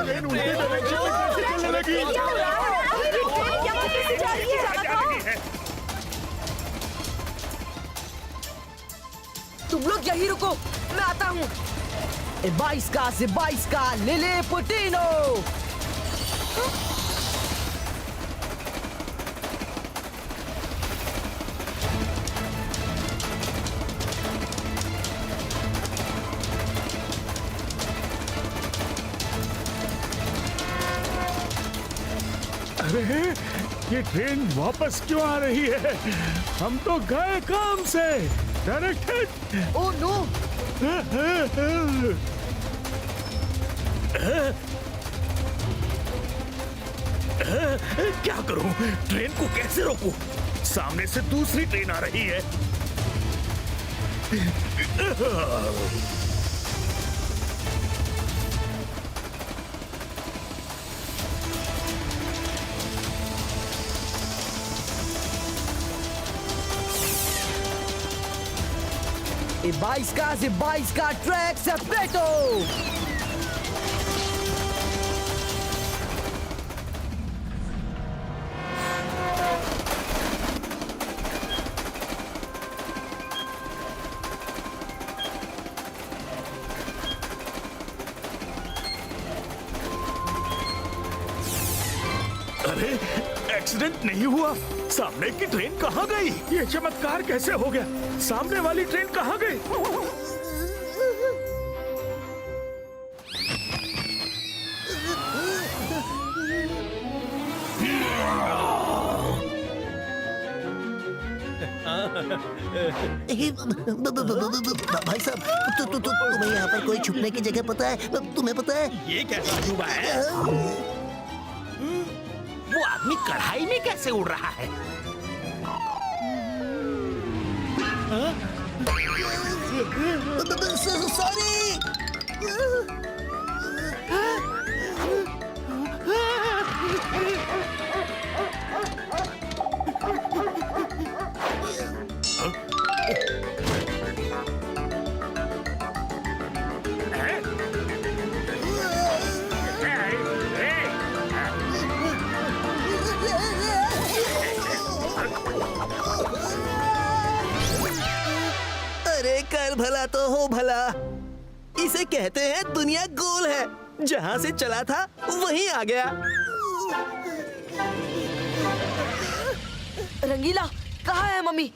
ट्रेन उल्टे डायरेक्शन में कैसे चलने लगी? तुम लोग यही रुको, मैं आता हूँ। 22 का से 22 का ले ले पुटीनो। अरे ये ट्रेन वापस क्यों आ रही है? हम तो गए काम से। डायरेक्टेड। Oh no. क्या करूं? ट्रेन को कैसे रोकूं? सामने से दूसरी ट्रेन आ रही है। ये 22 का ट्रैक सेपरेटो। अरे एक्सीडेंट नहीं हुआ। सामने की ट्रेन कहाँ गई? ये चमत्कार कैसे हो गया? सामने वाली ट्रेन कहाँ गई? भाई साहब, तुम्हें यहाँ पर कोई छुपने की जगह पता है? तुम्हें पता है? ये कैसा अजूबा है? वो आदमी कढ़ाई में कैसे उड़ रहा है? सॉरी। अरे कर भला तो हो भला। इसे कहते हैं दुनिया गोल है, जहाँ से चला था वहीं आ गया। रंगीला, कहाँ है मम्मी?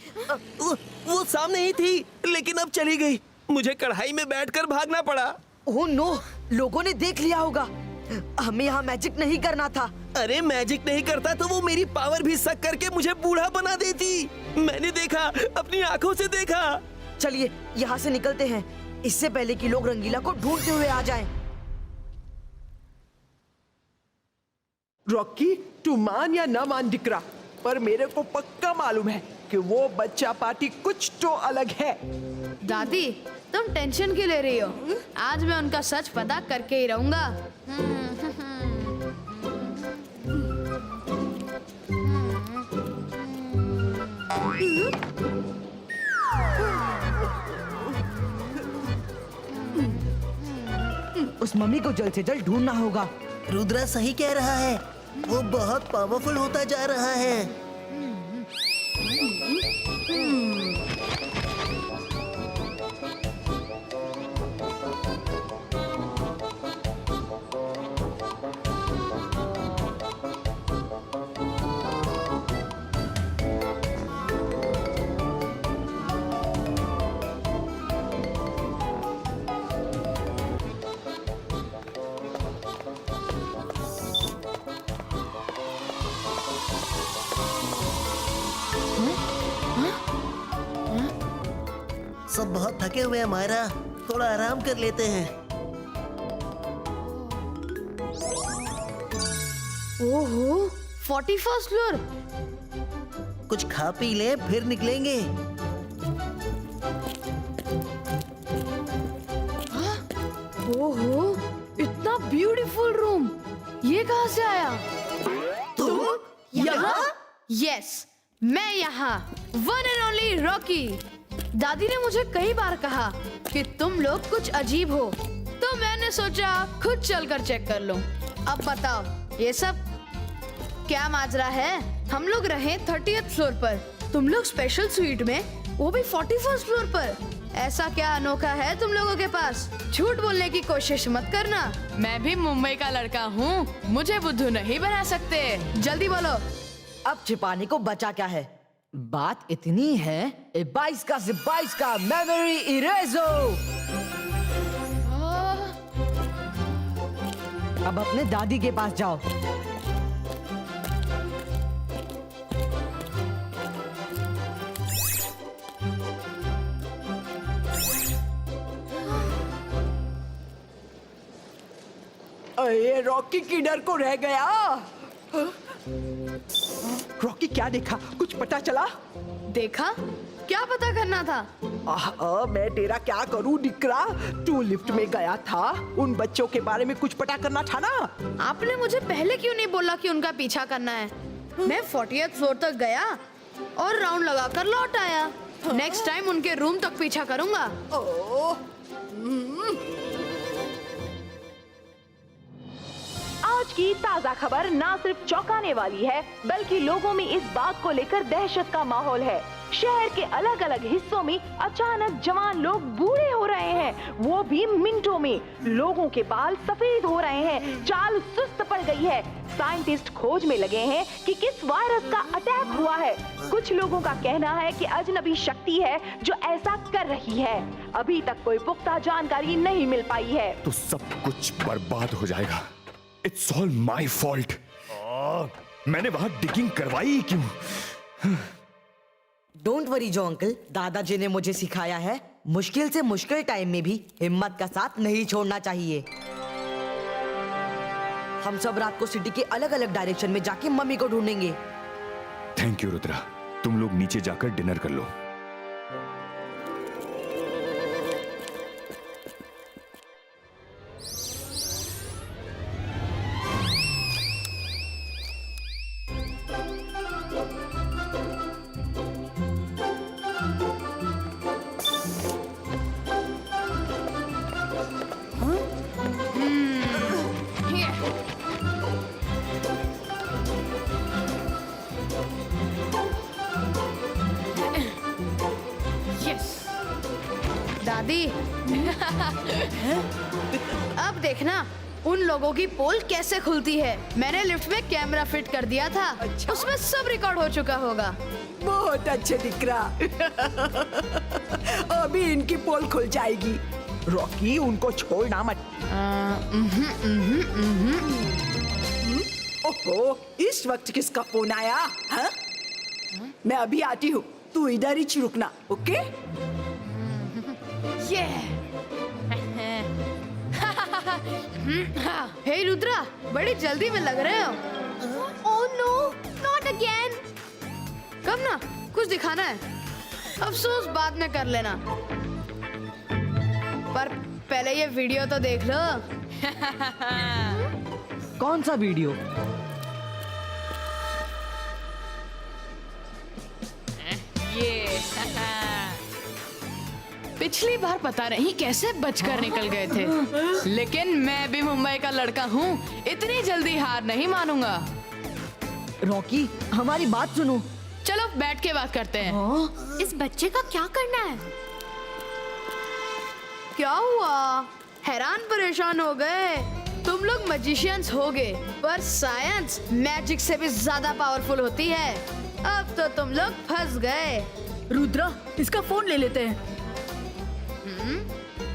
वो सामने ही थी, लेकिन अब चली गई। मुझे कढ़ाई में बैठकर भागना पड़ा। ओह नो, लोगों ने देख लिया होगा। हमें यहाँ मैजिक नहीं करना था। अरे मैजिक नहीं करता तो वो मेरी पावर भी सक करके मुझे बूढ़ा बना देती। मैंने देखा, अपनी आंखों से देखा। चलिए यहाँ से निकलते हैं, इससे पहले कि लोग रंगीला को ढूंढते हुए आ जाएं। रॉकी, तू मान या ना मान दिकरा, पर मेरे को पक्का मालूम है कि वो बच्चा पार्टी कुछ तो अलग है। दादी, तुम टेंशन क्यों ले रही हो? आज मैं उनका सच पता करके ही रहूंगा। उस मम्मी को जल्द से जल्द ढूंढना होगा। रुद्रा सही कह रहा है, वो बहुत पावरफुल होता जा रहा है। सब बहुत थके हुए हैं मायरा, थोड़ा आराम कर लेते हैं। ओहो, 41st फ्लोर। कुछ खा पी ले फिर निकलेंगे। ओहो, इतना ब्यूटीफुल रूम, ये कहाँ से आया? तुम यहाँ? यस, मैं यहाँ, वन एंड ओनली रॉकी। दादी ने मुझे कई बार कहा कि तुम लोग कुछ अजीब हो, तो मैंने सोचा खुद चलकर चेक कर लूं। अब बताओ, ये सब क्या माजरा है? हम लोग रहे 30th फ्लोर पर, तुम लोग स्पेशल स्वीट में, वो भी 41st फ्लोर पर। ऐसा क्या अनोखा है तुम लोगों के पास? झूठ बोलने की कोशिश मत करना। मैं भी मुंबई का लड़का हूँ, मुझे बुद्धू नहीं बना सकते। जल्दी बोलो। अब छिपाने को बचा क्या है? बात इतनी है, 22 का से 22 का मेमोरी इरेजो। अब अपने दादी के पास जाओ। ये रॉकी किधर को रह गया? रॉकी क्या देखा? कुछ पता चला? देखा? क्या पता करना था? मैं तेरा क्या करूं निकरा? तू लिफ्ट में गया था, उन बच्चों के बारे में कुछ पता करना था ना? आपने मुझे पहले क्यों नहीं बोला कि उनका पीछा करना है? मैं 40th फ्लोर तक गया और राउंड लगाकर लौट आया। नेक्स्ट टाइम उनके रूम तक पीछा करूंगा। आज की ताजा खबर ना सिर्फ चौंकाने वाली है, बल्कि लोगों में इस बात को लेकर दहशत का माहौल है। शहर के अलग अलग हिस्सों में अचानक जवान लोग बूढ़े हो रहे हैं, वो भी मिनटों में। लोगों के बाल सफेद हो रहे हैं, चाल सुस्त पड़ गई है। साइंटिस्ट खोज में लगे हैं कि किस वायरस का अटैक हुआ है। कुछ लोगों का कहना है कि अजनबी शक्ति है जो ऐसा कर रही है। अभी तक कोई पुख्ता जानकारी नहीं मिल पाई है। तो सब कुछ बर्बाद हो जाएगा। It's all my fault. मैंने वहां डिगिंग करवाई क्यों? डोंट वरी जो अंकल, दादाजी ने मुझे सिखाया है, मुश्किल से मुश्किल टाइम में भी हिम्मत का साथ नहीं छोड़ना चाहिए। हम सब रात को सिटी के अलग अलग डायरेक्शन में जाके मम्मी को ढूंढेंगे। थैंक यू रुद्रा, तुम लोग नीचे जाकर डिनर कर लो। दादी अब देखना उन लोगों की पोल कैसे खुलती है। मैंने लिफ्ट में कैमरा फिट कर दिया था। अच्छा? उसमें सब रिकॉर्ड हो चुका होगा। बहुत अच्छे दिख रहा। अभी इनकी पोल खुल जाएगी। रॉकी, उनको छोड़ना मत। ओहो, इस वक्त किसका फोन आया? हा? मैं अभी आती हूँ, तू इधर ही रुकना, ओके? हे रुद्रा, बड़ी जल्दी में लग रहे हो। Oh no, not again. कब ना, कुछ दिखाना है। अफसोस बाद में कर लेना, पर पहले ये वीडियो तो देख लो। कौन सा वीडियो? ये पिछली बार पता नहीं कैसे बचकर निकल गए थे, लेकिन मैं भी मुंबई का लड़का हूँ, इतनी जल्दी हार नहीं मानूंगा। रॉकी, हमारी बात सुनो। चलो बैठ के बात करते हैं। इस बच्चे का क्या करना है? क्या हुआ? हैरान परेशान हो गए? तुम लोग मैजिशियंस होगे, पर साइंस मैजिक से भी ज्यादा पावरफुल होती है। अब तो तुम लोग फंस गए। रुद्रा, इसका फोन ले लेते हैं।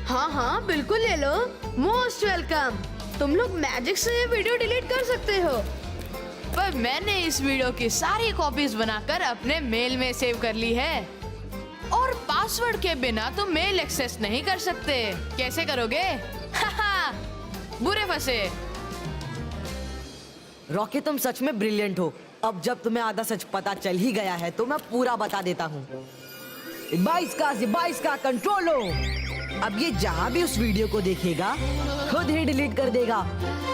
हाँ हाँ बिल्कुल ले लो। Most welcome. तुम लोग मैजिक से ये वीडियो डिलीट कर सकते हो, पर मैंने इस वीडियो की सारी कॉपीज बनाकर अपने मेल में सेव कर ली है। और पासवर्ड के बिना तुम मेल एक्सेस नहीं कर सकते। कैसे करोगे? बुरे फंसे। रॉकी, तुम सच में ब्रिलियंट हो। अब जब तुम्हें आधा सच पता चल ही गया है तो मैं पूरा बता देता हूँ। 22 का कंट्रोल हो। अब ये जहाँ भी उस वीडियो को देखेगा खुद ही डिलीट कर देगा।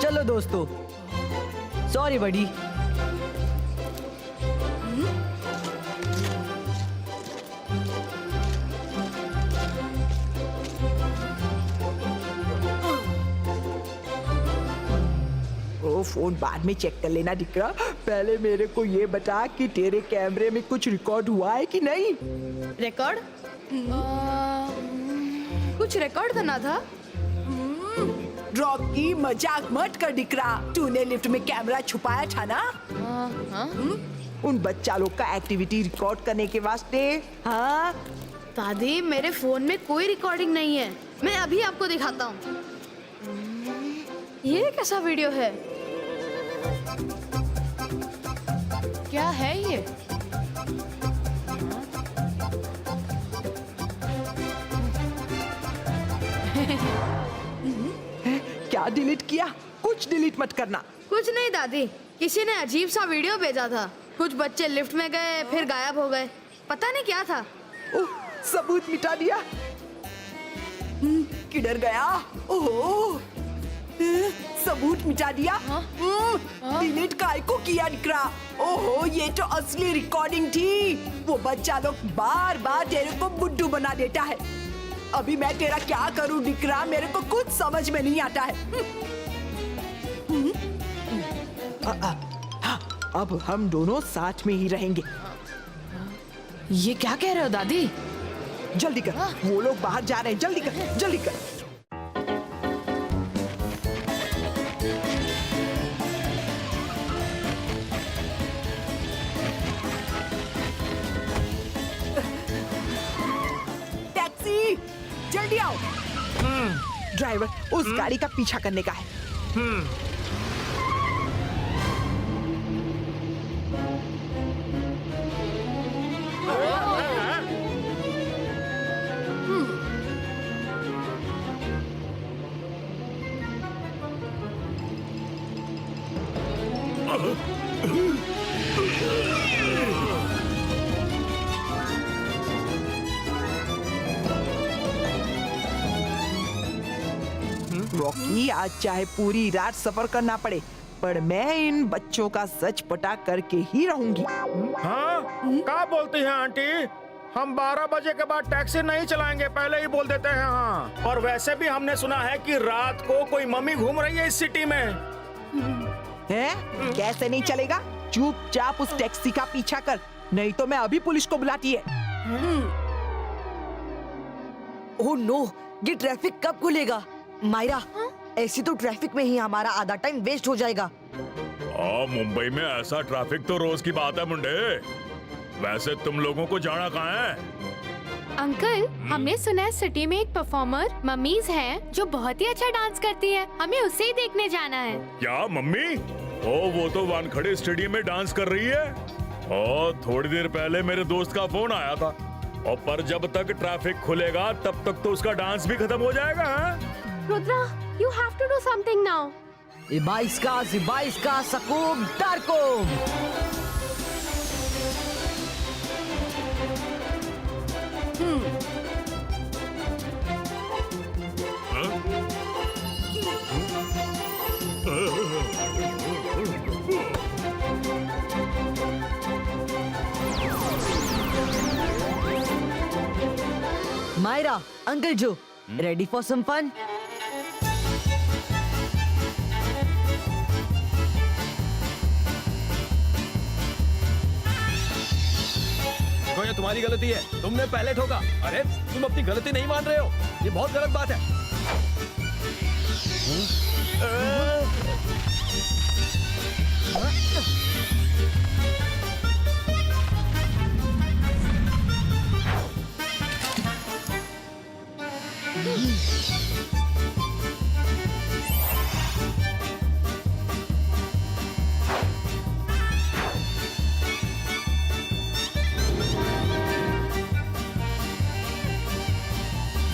चलो दोस्तों, सॉरी बडी। ओ, फोन बाद में चेक कर लेना दिक्रा। पहले मेरे को ये बता कि तेरे कैमरे में कुछ रिकॉर्ड हुआ है कि नहीं। रिकॉर्ड? कुछ रिकॉर्ड करना था। रॉकी, मजाक मत कर दिक्रा। तूने लिफ्ट में कैमरा छुपाया था ना? उन बच्चा लोग का एक्टिविटी रिकॉर्ड करने के वास्ते। हाँ दादी, मेरे फोन में कोई रिकॉर्डिंग नहीं है। मैं अभी आपको दिखाता हूँ। ये कैसा वीडियो है? क्या है ये? क्या डिलीट किया? कुछ डिलीट मत करना। कुछ नहीं दादी, किसी ने अजीब सा वीडियो भेजा था। कुछ बच्चे लिफ्ट में गए फिर गायब हो गए। पता नहीं क्या था। ओह, सबूत मिटा दिया। किधर गया? ओह, सबूत मिटा दिया। डिलीट काय को किया निकरा? ओहो, ये तो असली रिकॉर्डिंग थी। वो बच्चा लोग बार बार तेरे को बुड्ढू बना देता है। अभी मैं तेरा क्या करूं निकरा? मेरे को कुछ समझ में नहीं आता है। अब हम दोनों साथ में ही रहेंगे। ये क्या कह रहे हो दादी? जल्दी कर, वो लोग बाहर जा रहे हैं। जल्दी कर, जल्दी कर। टैक्सी, जल्दी आओ। ड्राइवर, उस गाड़ी का पीछा करने का है। रॉकी, आज चाहे पूरी रात सफर करना पड़े, पर मैं इन बच्चों का सच पता करके ही रहूंगी। हाँ? क्या बोलती हैं आंटी? हम 12 बजे के बाद टैक्सी नहीं चलाएंगे, पहले ही बोल देते हैं। हाँ, और वैसे भी हमने सुना है कि रात को कोई मम्मी घूम रही है इस सिटी में। है? कैसे नहीं चलेगा? चुपचाप उस टैक्सी का पीछा कर, नहीं तो मैं अभी पुलिस को बुलाती है। ओह नो, ये ट्रैफिक कब खुलेगा? मायरा, ऐसी तो ट्रैफिक में ही हमारा आधा टाइम वेस्ट हो जाएगा। मुंबई में ऐसा ट्रैफिक तो रोज की बात है मुंडे। वैसे तुम लोगों को जाना कहाँ है? अंकल, हमने सुना है सिटी में एक परफॉर्मर मम्मीज है जो बहुत ही अच्छा डांस करती है। हमें उसे ही देखने जाना है। क्या मम्मी? वो तो वानखड़े स्टेडियम में डांस कर रही है। और थोड़ी देर पहले मेरे दोस्त का फोन आया था। और पर जब तक ट्रैफिक खुलेगा तब तक तो उसका डांस भी खत्म हो जाएगा। Rudra, you have to do something now. 22 का सकूब डार्कोम। मायरा, अंकल जो, ready for some fun? तो ये तुम्हारी गलती है, तुमने पहले ठोका। अरे तुम अपनी गलती नहीं मान रहे हो, ये बहुत गलत बात है।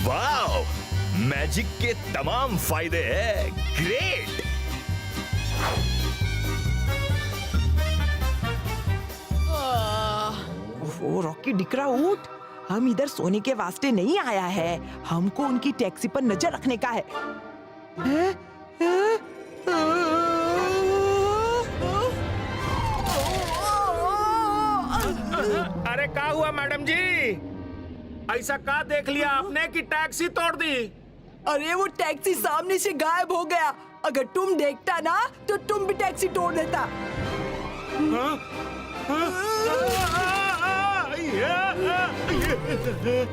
वाओ, मैजिक के तमाम फायदे हैं। ग्रेट। वो रॉकी डिकरा उठ, हम इधर सोने के वास्ते नहीं आया है, हमको उनकी टैक्सी पर नजर रखने का है। अरे क्या हुआ मैडम जी? ऐसा क्या देख लिया आपने कि टैक्सी तोड़ दी? अरे वो टैक्सी सामने से गायब हो गया। अगर तुम देखता ना तो तुम भी टैक्सी तोड़ देता।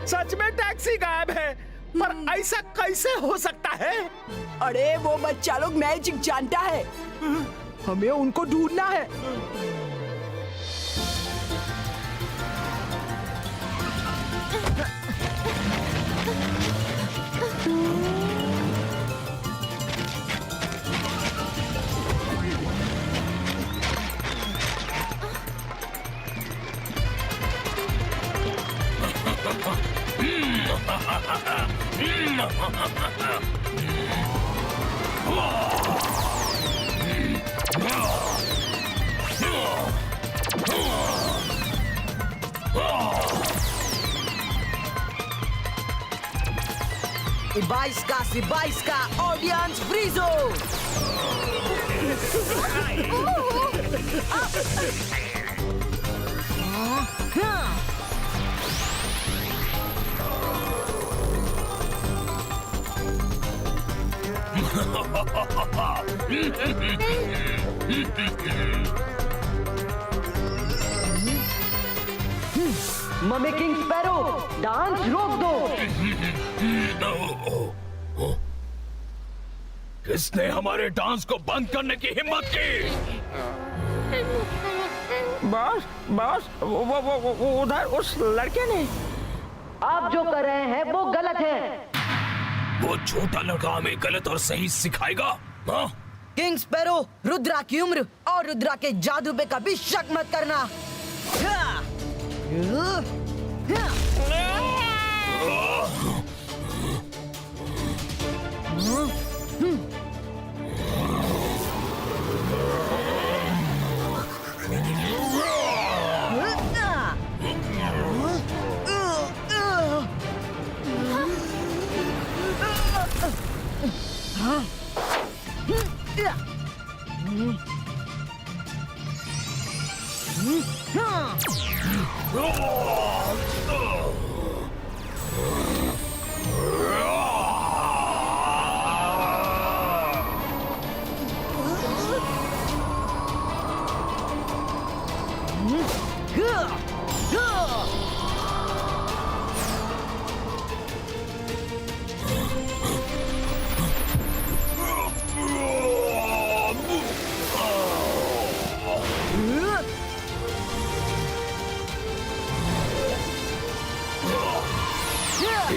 सच में टैक्सी गायब है, पर ऐसा कैसे हो सकता है? अरे वो बच्चा लोग मैजिक जानता है, हमें उनको ढूंढना है। बाईस का ऑडियंस फ्रीजो। मम्मी किंग स्पैरो, डांस रोक दो। किसने हमारे डांस को बंद करने की हिम्मत की? बॉस, वो उधर उस लड़के ने। आप जो कर रहे हैं वो गलत है। वो छोटा लड़का हमें गलत और सही सिखाएगा? हाँ? किंग स्पैरो, रुद्रा की उम्र और रुद्रा के जादू पे कभी शक मत करना।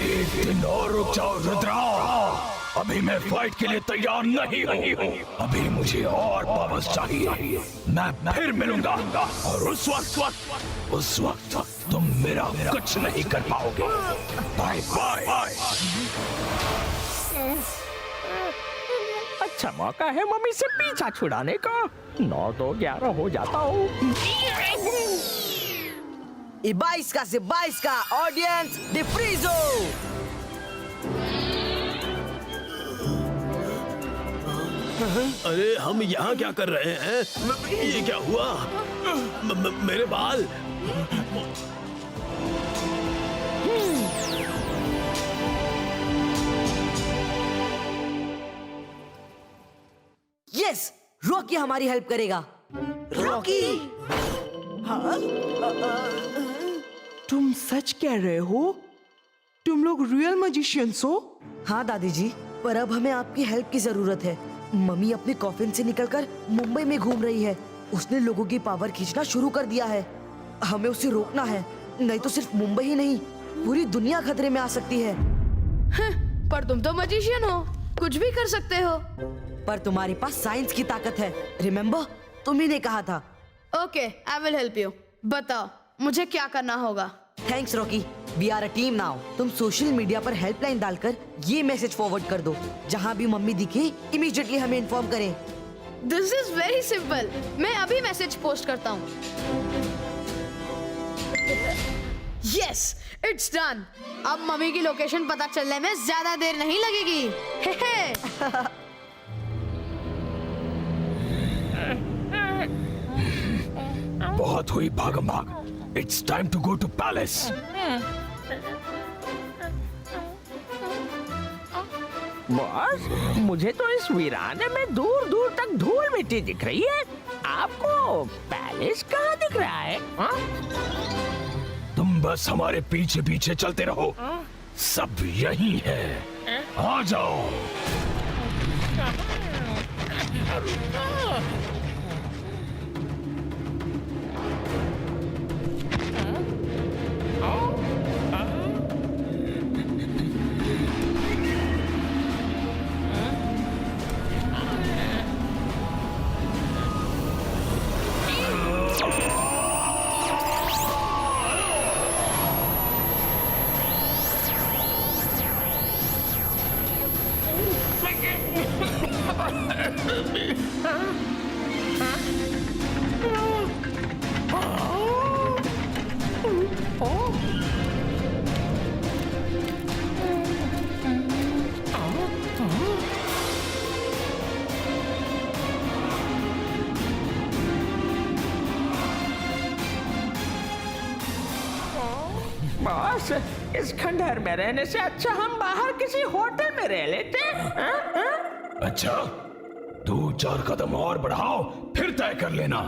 एक दिन और रुक जाओ रुद्रा, अभी मैं फाइट के लिए तैयार नहीं हूँ। अभी मुझे और पावर्स चाहिए। मैं फिर मिलूंगा और उस वक्त तुम मेरा कुछ नहीं कर पाओगे। Bye bye. अच्छा मौका है मम्मी से पीछा छुड़ाने का। 9 तो 11 हो जाता हूँ। 22 का ऑडियंस डिफ्रीजो। अरे हम यहाँ क्या कर रहे हैं? ये क्या हुआ? मेरे बाल। यस, रॉकी हमारी हेल्प करेगा। रॉकी? हाँ? तुम सच कह रहे हो? तुम लोग रियल मैजिशियंस हो? हाँ दादी जी, पर अब हमें आपकी हेल्प की जरूरत है। मम्मी अपने कॉफिन से निकलकर मुंबई में घूम रही है। उसने लोगों की पावर खींचना शुरू कर दिया है। हमें उसे रोकना है, नहीं तो सिर्फ मुंबई ही नहीं पूरी दुनिया खतरे में आ सकती है। पर तुम तो मैजिशियन हो, कुछ भी कर सकते हो। पर तुम्हारे पास साइंस की ताकत है, रिमेम्बर? तुम्ही ने कहा था। Okay, I will help you. बताओ मुझे क्या करना होगा। Thanks Rocky. We are a team now. तुम सोशल मीडिया पर हेल्पलाइन डालकर ये मैसेज फॉरवर्ड कर दो, जहाँ भी मम्मी दिखे इमीडिएटली हमें इन्फॉर्म करें। This is very simple. मैं अभी मैसेज पोस्ट करता हूँ। Yes, it's done. अब मम्मी की लोकेशन पता चलने में ज्यादा देर नहीं लगेगी। बहुत हुई भागम भाग। It's time to go to palace. Boss, मुझे तो इस वीराने में दूर दूर तक धूल मिट्टी दिख रही है। आपको पैलेस कहाँ दिख रहा है? तुम बस हमारे पीछे पीछे चलते रहो, सब यही है। आ जाओ। बॉस, इस खंडहर में रहने से अच्छा हम बाहर किसी होटल में रह लेते। अच्छा, 2-4 कदम और बढ़ाओ, फिर तय कर लेना।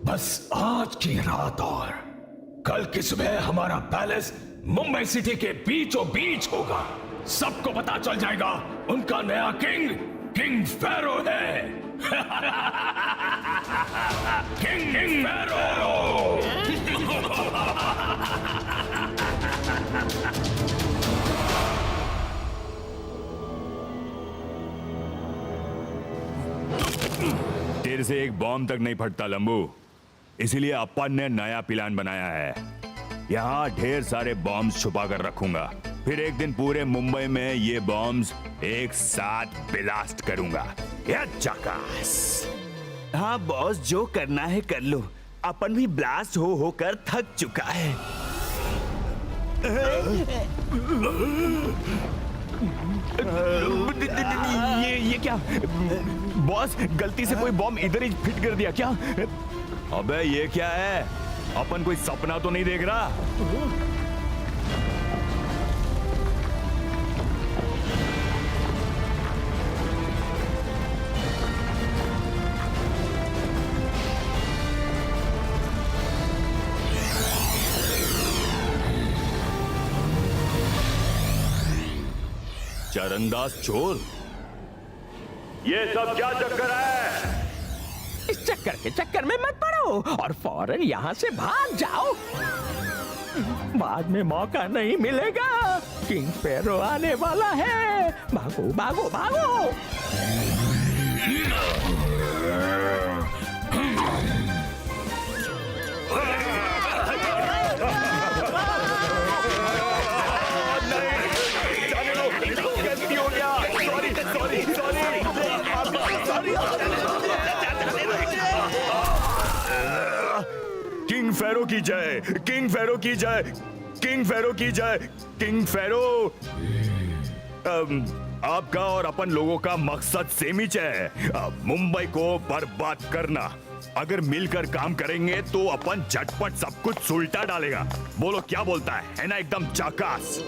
बस आज की रात और कल की सुबह हमारा पैलेस मुंबई सिटी के बीचों बीच होगा। सबको पता चल जाएगा उनका नया किंग फेरो है। किंग फेरो। तेरे से एक बॉम्ब तक नहीं फटता लंबू, इसीलिए अपन ने नया प्लान बनाया है। यहाँ ढेर सारे बॉम्ब्स छुपा कर रखूंगा, फिर एक दिन पूरे मुंबई में ये बॉम्ब्स एक साथ ब्लास्ट करूंगा। या जकास। हाँ बॉस, जो करना है कर लो, अपन भी ब्लास्ट हो होकर थक चुका है। ये क्या बॉस, गलती से कोई बॉम्ब इधर ही फिट कर दिया क्या? अबे ये क्या है? अपन कोई सपना तो नहीं देख रहा? चरणदास चोर, ये सब क्या चक्कर है? इस चक्कर के चक्कर में मत पड़ो और फौरन यहाँ से भाग जाओ, बाद में मौका नहीं मिलेगा। किंग फेरो आने वाला है। भागो भागो भागो। किंग फेरो फेरो की जय, किंग फेरो की जय, किंग फेरो की जय, किंग फेरो। आपका और अपन लोगों का मकसद सेम ही है, मुंबई को बर्बाद करना। अगर मिलकर काम करेंगे तो अपन झटपट सब कुछ सुलटा डालेगा। बोलो क्या बोलता है ना? एकदम चाकास।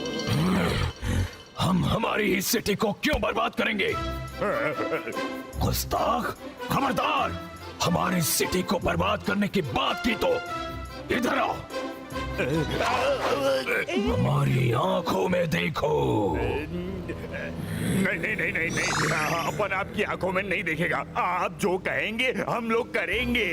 हम हमारी इस सिटी को क्यों बर्बाद करेंगे? गुस्ताख, खबरदार! हमारी सिटी को बर्बाद करने की बात की तो इधर आओ, हमारी आंखों में देखो। नहीं नहीं नहीं नहीं नहीं, अपन आपकी आंखों में नहीं देखेगा। आप जो कहेंगे हम लोग करेंगे।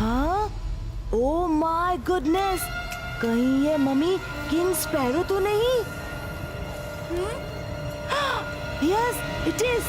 हाँ? ओ माय गुडनेस, कहीं ये मम्मी किंग स्पैरो तो नहीं? Yes it is.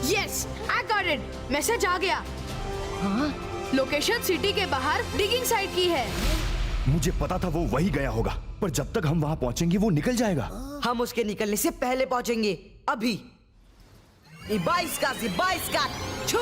Yes I got it, message आ गया। हाँ? लोकेशन सिटी के बाहर डिगिंग साइट की है। मुझे पता था वो वही गया होगा, पर जब तक हम वहां पहुंचेंगे वो निकल जाएगा। हम उसके निकलने से पहले पहुंचेंगे। अभी 22 का छू।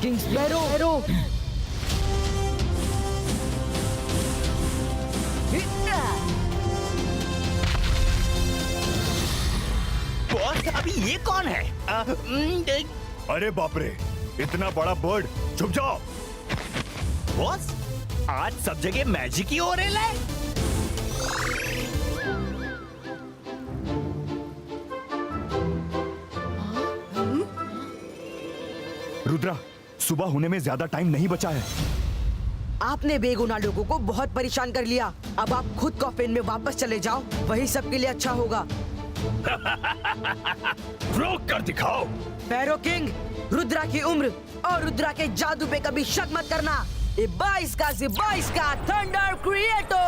King sparrow. बॉस अभी ये कौन है? अरे बाप रे, इतना बड़ा बर्ड! छुप जाओ। बॉस आज सब जगह मैजिक ही हो रहा है। रुद्रा, सुबह होने में ज्यादा टाइम नहीं बचा है। आपने बेगुनाह लोगों को बहुत परेशान कर लिया। अब आप खुद कॉफिन में वापस चले जाओ, वही सबके लिए अच्छा होगा। रोक कर दिखाओ। फेरो किंग, रुद्रा की उम्र और रुद्रा के जादू पे कभी शक मत करना। 22 का थंडर क्रिएटो।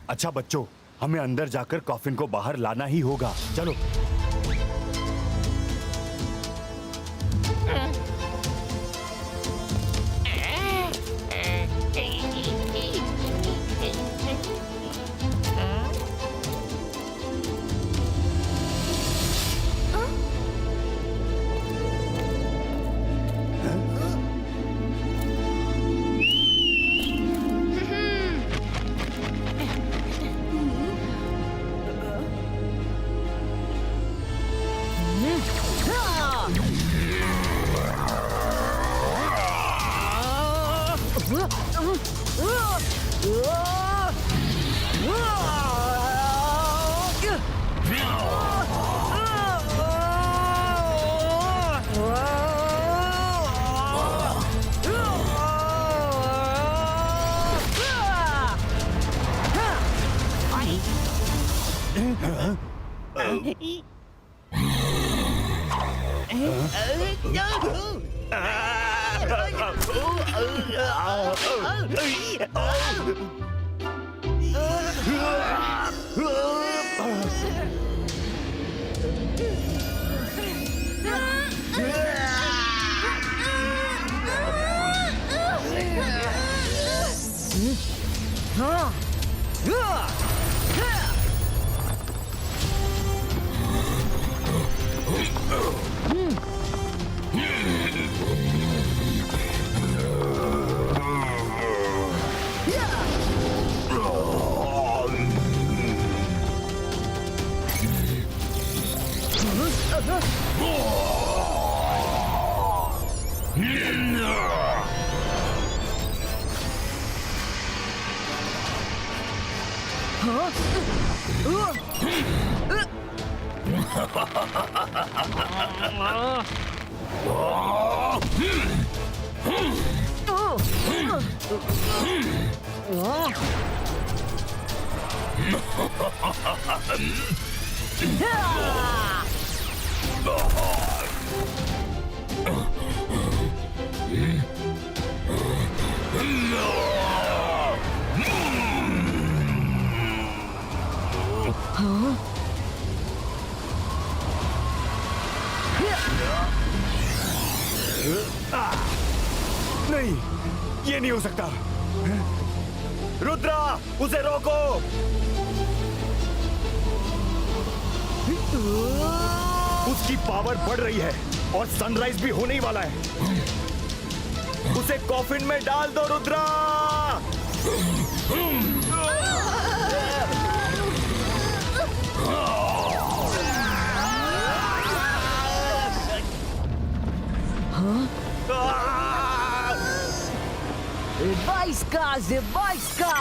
अच्छा बच्चों, हमें अंदर जाकर कॉफिन को बाहर लाना ही होगा। चलो। नहीं, ये नहीं हो सकता। रुद्रा, उसे रोको। उसकी पावर बढ़ रही है और सनराइज भी होने ही वाला है। उसे कॉफिन में डाल दो रुद्रा। Zebaiska!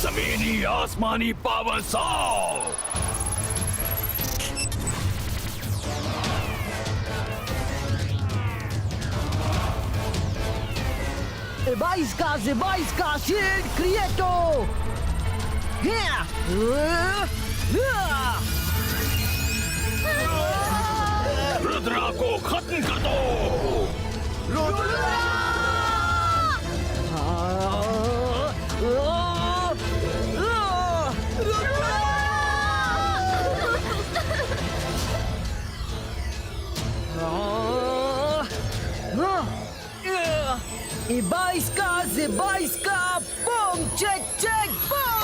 जमीनी आसमानी power 100। Zebaiska, Shield Creator! Rudra को खत्म कर दो। Zebaiska, boom, check, boom!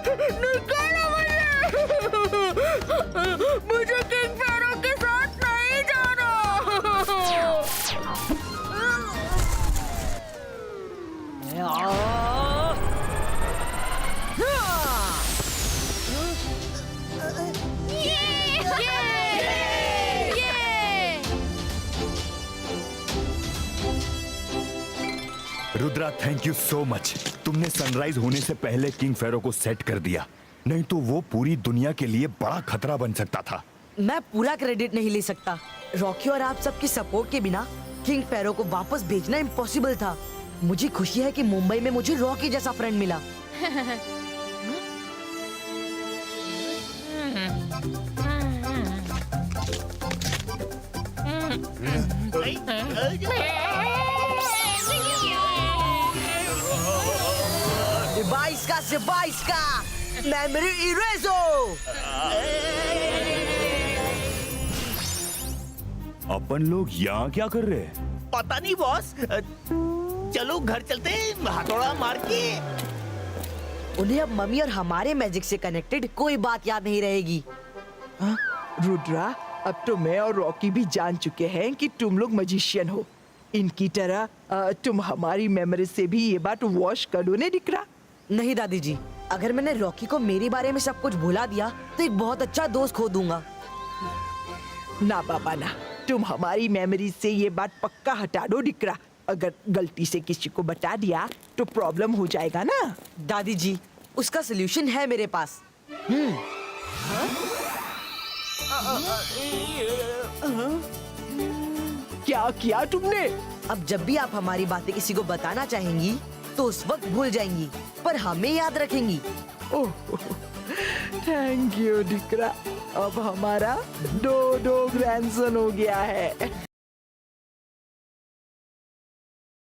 निकालो मुझे किंग फेरो के साथ नहीं जाना। Rudra, thank you so much. तुमने सनराइज होने से पहले किंग फेरो को सेट कर दिया, नहीं तो वो पूरी दुनिया के लिए बड़ा खतरा बन सकता था। मैं पूरा क्रेडिट नहीं ले सकता। रॉकी और आप सबके सपोर्ट के बिना किंग फेरो को वापस भेजना इम्पॉसिबल था। मुझे खुशी है कि मुंबई में मुझे रॉकी जैसा फ्रेंड मिला। डिवाइस का मेमोरी इरेज हो। अपन लोग यहाँ क्या कर रहे हैं? पता नहीं बॉस, चलो घर चलते हैं, हथौड़ा मार के। उन्हें अब मम्मी और हमारे मैजिक से कनेक्टेड कोई बात याद नहीं रहेगी। हाँ? रुद्रा, अब तो मैं और रॉकी भी जान चुके हैं कि तुम लोग मैजिशियन हो। इनकी तरह तुम हमारी मेमोरी से भी ये बात वॉश कर दो। नहीं दिख रहा? नहीं दादी जी, अगर मैंने रॉकी को मेरे बारे में सब कुछ भुला दिया तो एक बहुत अच्छा दोस्त खो दूंगा। ना बाबा ना, तुम हमारी मेमोरी से ये बात पक्का हटा दो। दिख रहा, अगर गलती से किसी को बता दिया तो प्रॉब्लम हो जाएगा ना। दादी जी, उसका सलूशन है मेरे पास। क्या किया तुमने? अब जब भी आप हमारी बातें किसी को बताना चाहेंगी तो उस वक्त भूल जाएंगी, पर हमें याद रखेंगी। ओह, थैंक यू दिकरा। अब हमारा दो ग्रैंडसन हो गया है।